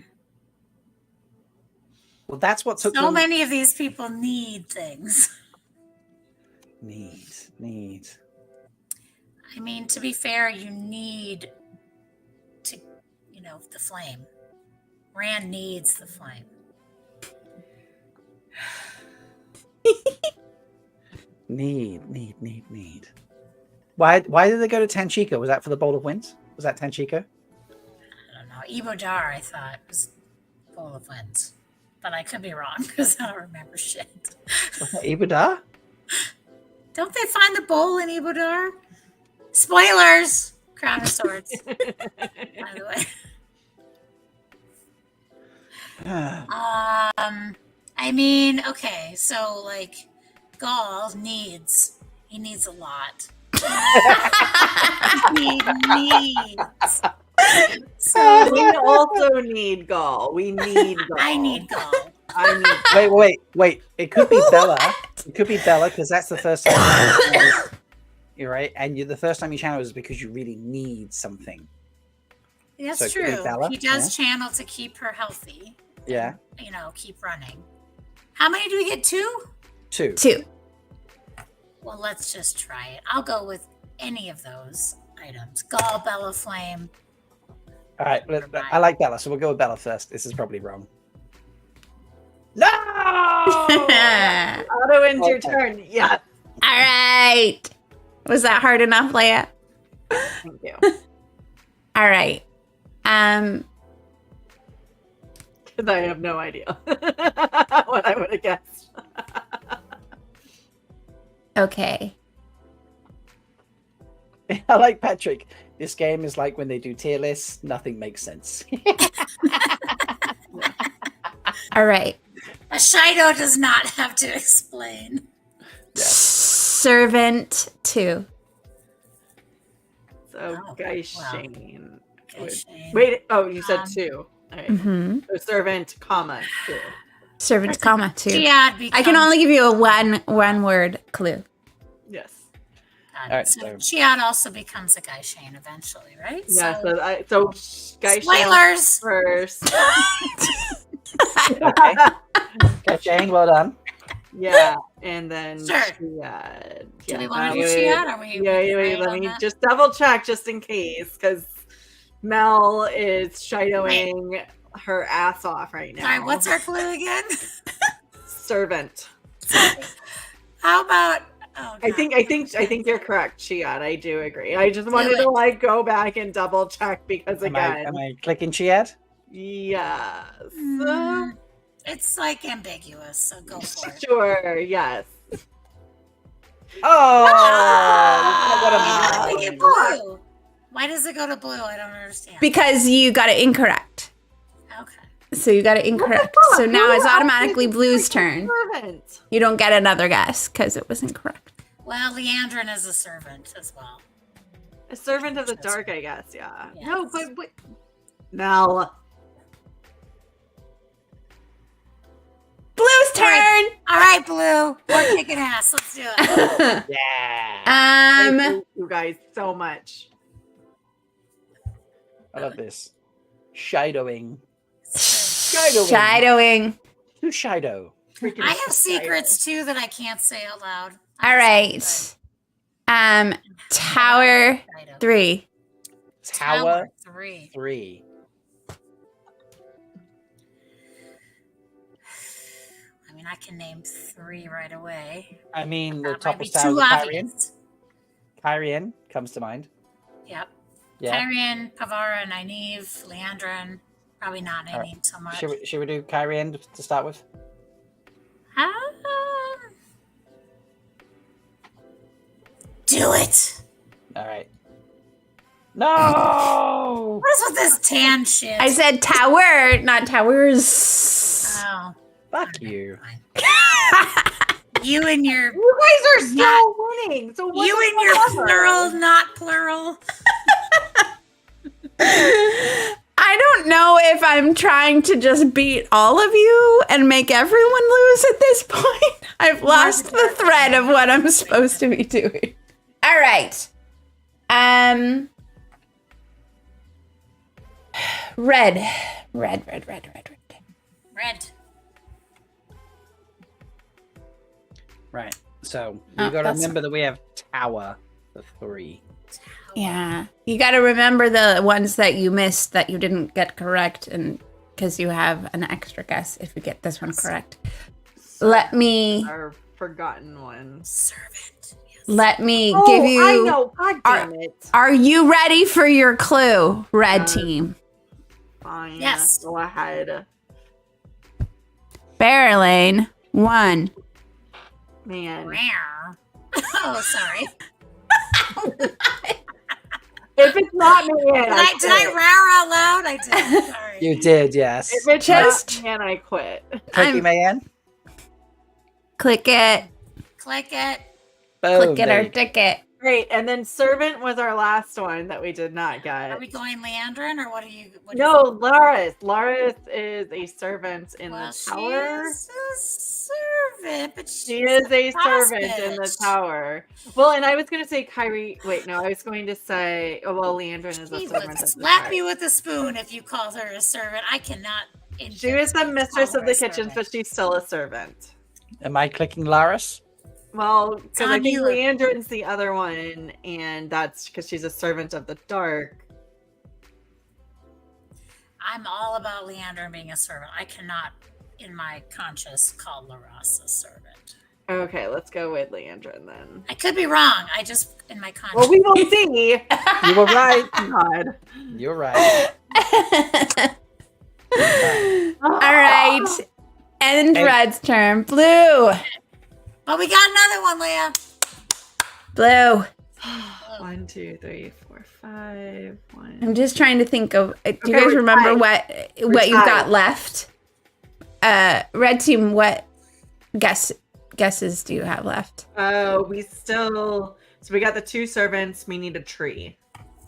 Well, that's what took So them- many of these people need things. Need. I mean, to be fair, you need to, the flame. Rand needs the flame. Need. Why did they go to Tanchico? Was that for the Bowl of Winds? Was that Tanchico? I don't know. Ibodar, I thought, was Bowl of Winds. But I could be wrong because I don't remember shit. Ibudar? Don't they find the bowl in Ibodar? Spoilers! Crown of Swords, by the way. I mean, okay, so like Gaul needs a lot. He needs. So We also need Gaul. We need Gaul. I need Gaul. I need Wait. It could be Bella. It could be Bella because that's the first time. You're right, and the first time you channel is because you really need something. That's So it could be true. Bella, He does channel to keep her healthy. Yeah. Keep running. How many do we get? 2? 2. 2. Well, let's just try it. I'll go with any of those items. Gaul, Bella Flame. All right, I like Bella, so we'll go with Bella first. This is probably wrong. No! auto end your Okay. turn. Yeah. All right. Was that hard enough, Leigh-A? Thank you. All right. Because I have no idea what I would have guessed. Okay. I like Patrick. This game is like when they do tier lists, nothing makes sense. All right. A Shido does not have to explain. Servant 2. So, Oh, Guy wow. Shane. Okay, Shane. Wait, oh, you said Um, 2. All right. So servant, comma, two. Servant, comma, two. Chiad becomes, I can only give you a one word clue. Yes. All right, so so- Chiad also becomes a Guy Shane eventually, right? Yeah. So, So Guy Shane spoilers. first. Okay. Okay, Shane, well done. Yeah, and then Sure. Chiad. Do we want to do Chiad? Are we? Wait, let me just double check just in case, because Mel is shadowing her ass off right now. Sorry, what's our clue again? Servant. How about? Oh, I God. think you're correct, Chiad. I do agree. I just wanted to like go back and double check because Am again, I clicking Chiad? yes. It's like ambiguous, so go for it. Sure, yes. Oh, Why does it get blue? Why does it go to blue? I don't understand. Because you got it incorrect. Okay. So you got it incorrect. So now it's automatically Blue's turn. Servant. You don't get another guess because it was incorrect. Well, Leandrin is a servant as well. A servant of the dark, I guess. Yeah. Yes. No, but Mel. Blue's turn. All right, Blue. We're kicking ass. Let's do it. Yeah. Thank you guys so much. I love this. Shadowing. Shadowing. Who's Shadow? I have secrets too that I can't say out loud. All right. Tower 3. Tower 3. 3. I mean, I can name 3 right away. I mean, the That top might be of tower too is Kyrian. obvious. Kyrian comes to mind. Yep. Yeah. Kyrian, Pavara, Nynaeve, Leandrin. Probably not Nynaeve right. so much. Should we do Kyrian to start with? Do it. All right. No. What is with this tan shit? I said tower, not towers. Oh. Fuck you. You and your You guys are still winning. So what's you and your plural, not plural. I don't know if I'm trying to just beat all of you and make everyone lose at this point. I've lost the thread of what I'm supposed to be doing. All right. Red. Red. Right. So Oh, you got to that's- remember that we have tower for 3. Yeah. You got to remember the ones that you missed that you didn't get correct, and because you have an extra guess if you get this one correct. Let me Our forgotten ones. Servant. Yes. let me Oh, give you. I know. God damn it. Are you ready for your clue, red team? Fine. Yes. Go ahead. Barrelane 1. Man. Rare. Oh, sorry. If it's not me, Did I rare out loud? I did. Sorry. You did, yes. If it's Just- not me, and I quit. Clicky Mayan. Click it. Click it. Boom. Click it there or you- tick it. Great. And then servant was our last one that we did not Are get. we going Leandrin or what are you? What No, Laris. Laris is a servant in Well, the tower. she is a servant, but She is a servant in the hostage. tower. Well, and I was going to say Kyrie. Wait, no, I was going to say, oh, well, Leandrin is a She servant would of the slap tower. me with a spoon if you called her a servant. I cannot. She was the mistress of the kitchens, but she's still a servant. Am I clicking Laris? Well, because I on think you. Leandrin's the other one, and that's because she's a servant of the dark. I'm all about Leander being a servant. I cannot, in my conscience, call Laras a servant. Okay, let's go with Leandrin then. I could be wrong. I just, in my conscience. Well, we will see. You were right. God. You're right. All right. And Hey. red's turn. Blue. But we got another one, Leah. Blue. 1, 2, 3, 4, 5. 1. I'm just trying to think of. Do you Okay, guys we're remember tied. what you've got tied. left? Red team. What guesses do you have left? We still. So we got the 2 servants. We need a tree.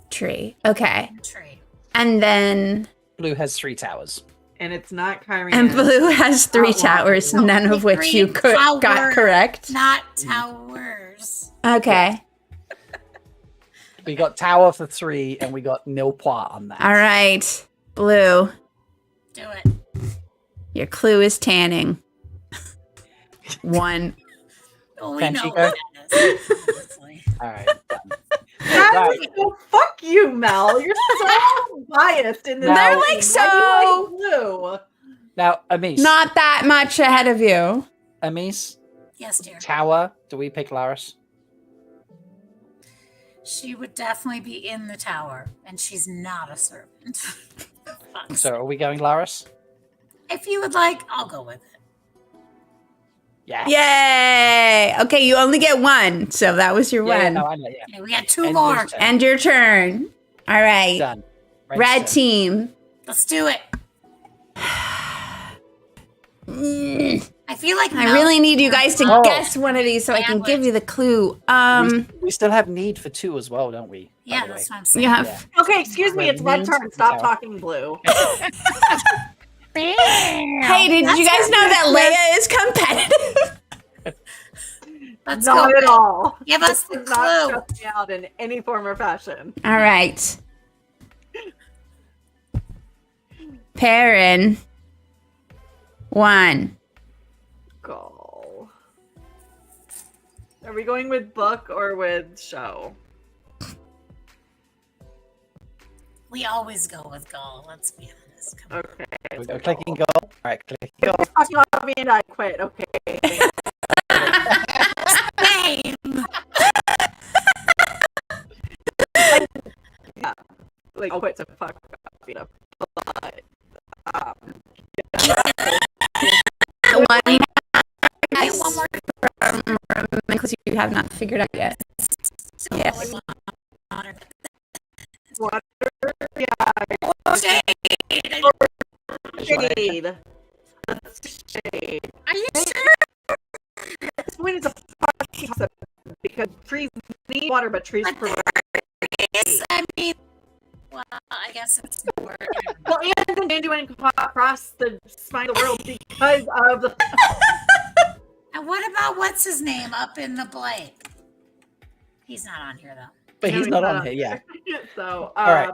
Tree. Okay. Tree. And then Blue has 3 towers. And it's not Kyrie. And Blue has 3 Oh, wow. towers, none of which you got correct. Not towers. Okay. We got tower for 3, and we got nil point on that. All right. Blue, Do it. your clue is tanning. 1. Oh, we Can know she what go? that is. obviously. All right. Done. Right. Well, fuck you, Mel. You're so biased in this. They're game. like Why so- do you like Blue? Now, Amis. Not that much ahead of you. Amis, Yes, dear. tower. Do we pick Laris? She would definitely be in the tower, and she's not a servant. Fuck's So are we going Laris? sake. If you would like, I'll go with it. Yeah. Yay! Okay, you only get 1, so that was your Yeah, one. no, I know, yeah. Okay, we got 2 And more. yours, too. And your turn. All right. Done. Red turn. team. Let's do it. Mm, I feel like I really need you guys to Oh. guess one of these so I can give you the clue. We still have need for 2 as well, don't we? by Yeah, the that's way? what I'm saying. you have Okay, excuse me. It's my turn. Stop talking, Blue. Hey, did you guys know that Leigh-A is competitive? Let's Not go. at all. Give us the Does not clue. stress me out in any form or fashion. All right. Perrin. 1. Go. Are we going with book or with show? We always go with Gull, let's be honest. Come on. Okay. We go clicking goal. All right, clicking goal. Talking about me and I quit. Okay. Name! Yeah. Like, I'll quit to fuck up, you know. But, The one Okay, one more. because you have not figured out yet. Yes. Water. water. Shade. Shade. Shade. Are you sure? This point is a fucking toss-up because trees need water, but trees provide. Yes, I mean, well, I guess it's more. Well, and then Andy went across the spine of the world because of the. And what about what's his name up in the Blake? He's not on here though. But he's not on here, yeah. So, All right.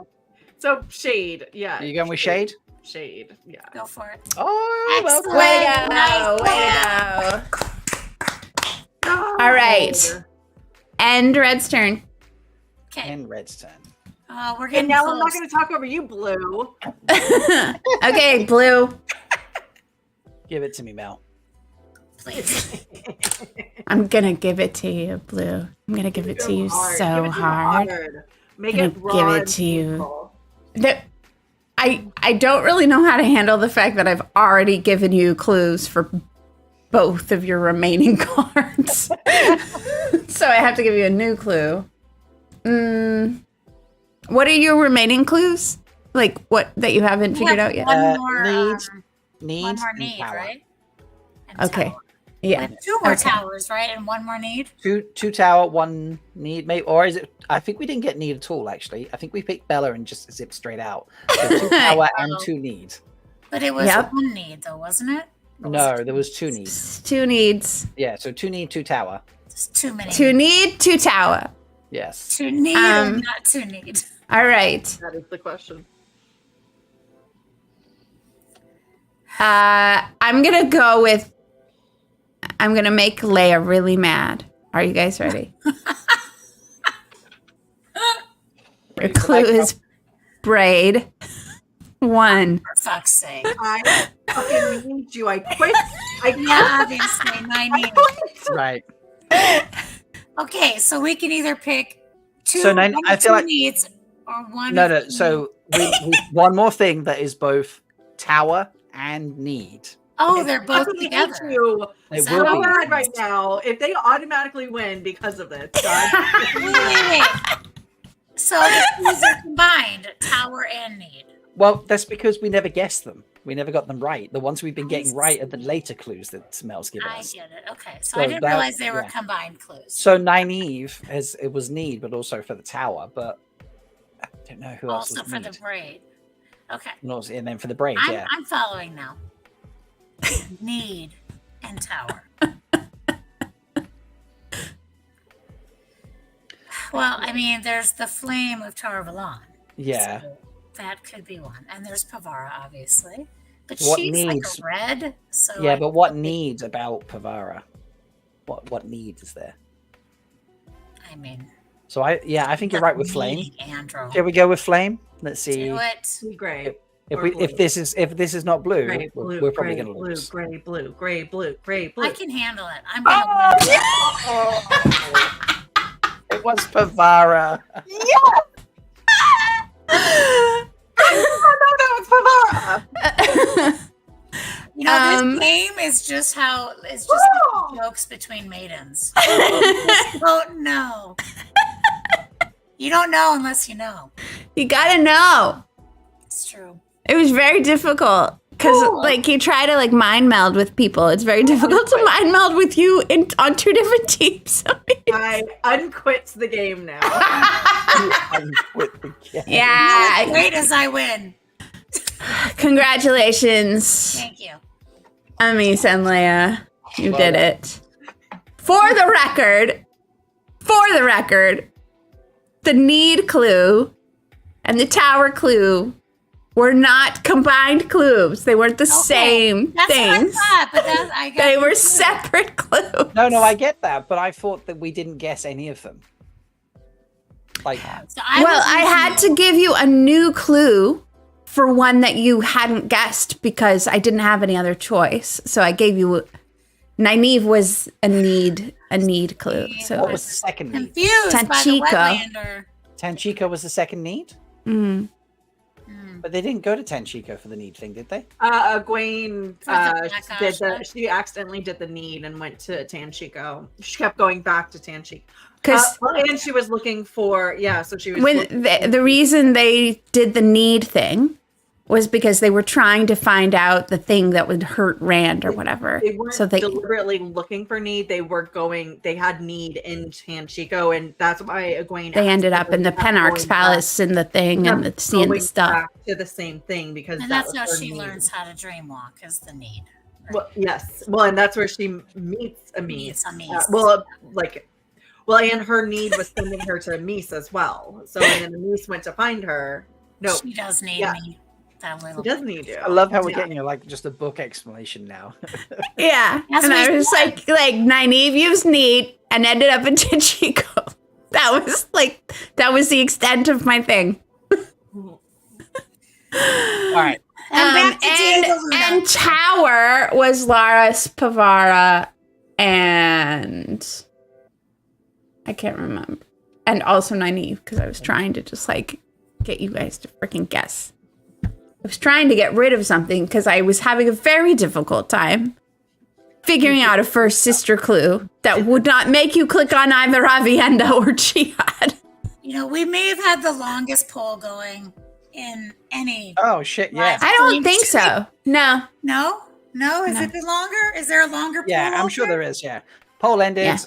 So shade, yeah. Are you going with shade? Shade, yeah. Go for it. Oh, well, Excellent. Way to go. Way to go. All right. End Red's turn. Okay. And Red's turn. We're And getting now close. I'm not going to talk over you, Blue. Okay, Blue. Give it to me, Mel. Please. I'm gonna give it to you, Blue. I'm gonna give it to you Give so it to hard. hard. Make I'm it gonna give raw it and to you. painful. I don't really know how to handle the fact that I've already given you clues for both of your remaining cards. So I have to give you a new clue. What are your remaining clues? Like what that you haven't figured out yet? One more Need one more and need, power. right? And Okay. tower. Yeah. With 2 more Okay. towers, right? And 1 more need. Two tower, 1 need, maybe, or is it? I think we didn't get need at all. Actually, I think we picked Bella and just zipped straight out. So 2 tower and 2 need. But it was Yep. 1 need though, wasn't it? Or was No, it there was 2 needs. It's 2 needs. Yeah, so 2 need, 2 tower. just too many. 2 need, 2 tower. Yes. 2 need or not 2 need. All right. That is the question. I'm gonna go with. I'm gonna make Leigh-A really mad. Are you guys ready? Your clue is braid. 1. For fuck's sake. I fucking need you. I quit. Yeah, obviously, 9 need. Right. Okay, so we can either pick 2, So nine- one I of feel 2 like- needs or 1 No, of no. 2 So we one more thing that is both tower and need. Oh, they're both Fucking together. hate you They So will so be. bad right now. If they automatically win because of this, God. Wait. So the clues are combined, tower and need. Well, that's because we never guessed them. We never got them right. The ones we've been getting right are the later clues that Mel's given I us. get it. Okay, so So I didn't that- realize they were yeah. combined clues. So Nynaeve it was need, but also for the tower. But I don't know who else Also was for need. the braid. Okay. And then for the break, yeah. I'm following now. Need and tower. Well, I mean, there's the flame of Tarvalon. Yeah. So that could be one. And there's Pavara, obviously. But What she's needs- like a red. So Yeah, but what needs about Pavara? What need is there? I mean, So I think you're right with flame. Andrew. Shall we go with flame? Let's see. Do it. Gray. If this is not blue, Gray, blue, we're probably gray, going to blue, lose. gray, blue, gray, blue, gray, blue. I can handle it. I'm gonna win. It was Pavara. You know, this game is just how it's just like jokes between maidens. You don't know. You don't know unless you know. You gotta know. It's true. It was very difficult because, like, you try to like mind meld with people. It's very difficult to mind meld with you on two different teams. I unquit the game now. Yeah. You know what's great as I win. Congratulations, Thank you. Amis and Leigh-A. You did it. For the record, the need clue and the tower clue were not combined clues. They weren't the same That's things. what I thought, but I got They were confused. separate clues. No, I get that, but I thought that we didn't guess any of them. Like, So I had to give you a new clue for one that you hadn't guessed because I didn't have any other choice. So I gave you Nynaeve was a need clue. So what was the second need? confused by the Tanchico. Wetlander. Tanchico was the second need? Mm. But they didn't go to Tanchico for the need thing, did they? Egwene Black Asha. she accidentally did the need and went to Tanchico. She kept going back to Tanchico. 'Cause- And she was looking for, so she was When looking- the reason they did the need thing was because they were trying to find out the thing that would hurt Rand or whatever. They weren't So they deliberately looking for need. They had need in Tanchico, and that's why Egwene. ended up in the Penarch's palace and the thing and seeing the stuff. Back to the same thing because And that that's was how her she need. learns how to dream walk is the need. Well, yes. Well, and that's where she meets Amis. Meets Amis. And her need was sending her to Amis as well. So, and then Amis went to find her. No, She does need me. That she little does need you. I love how we're getting like just a book explanation now. Yeah. That's and what I he was said. like Nynaeve used need and ended up in Tanchico. That was the extent of my thing. All right. And back to Diego Luna. and Tower was Laras, Pavara, and I can't remember. And also Nynaeve, because I was trying to just like get you guys to freaking guess. I was trying to get rid of something because I was having a very difficult time figuring out a first sister clue that would not make you click on either Avienda or Jihad. You know, we may have had the longest poll going in any. Oh shit! Yeah. I don't think so. No. No? Is it longer? Is there a longer poll? Yeah, I'm out sure there? there is. Yeah. Poll ended.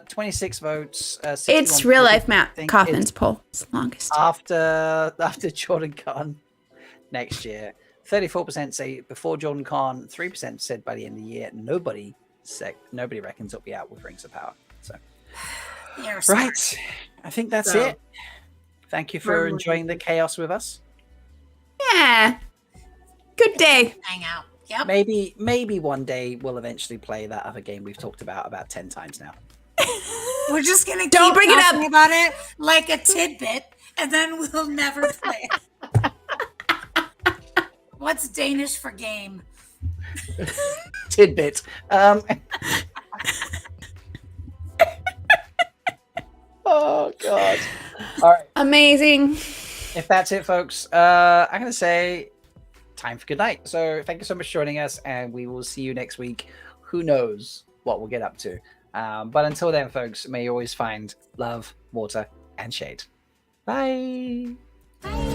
26 votes. It's real life Matt think Coffin's it's poll. It's the longest. after Jordan Con next year. 34% say before Jordan Con. 3% said by the end of the year. Nobody reckons it'll be out with Rings of Power. So You're smart. right, I think that's So- it. Thank you for enjoying the chaos with us. Yeah. Good day. Hang out. Yep. Maybe one day we'll eventually play that other game we've talked about 10 times now. We're just gonna Don't keep bring it talking up. about it like a tidbit, and then we'll never play it. What's Danish for game? Tidbit. Oh god. All right. Amazing. If that's it, folks, I'm gonna say time for good night. So thank you so much for joining us, and we will see you next week. Who knows what we'll get up to? But until then, folks, may you always find love, water, and shade. Bye. Bye.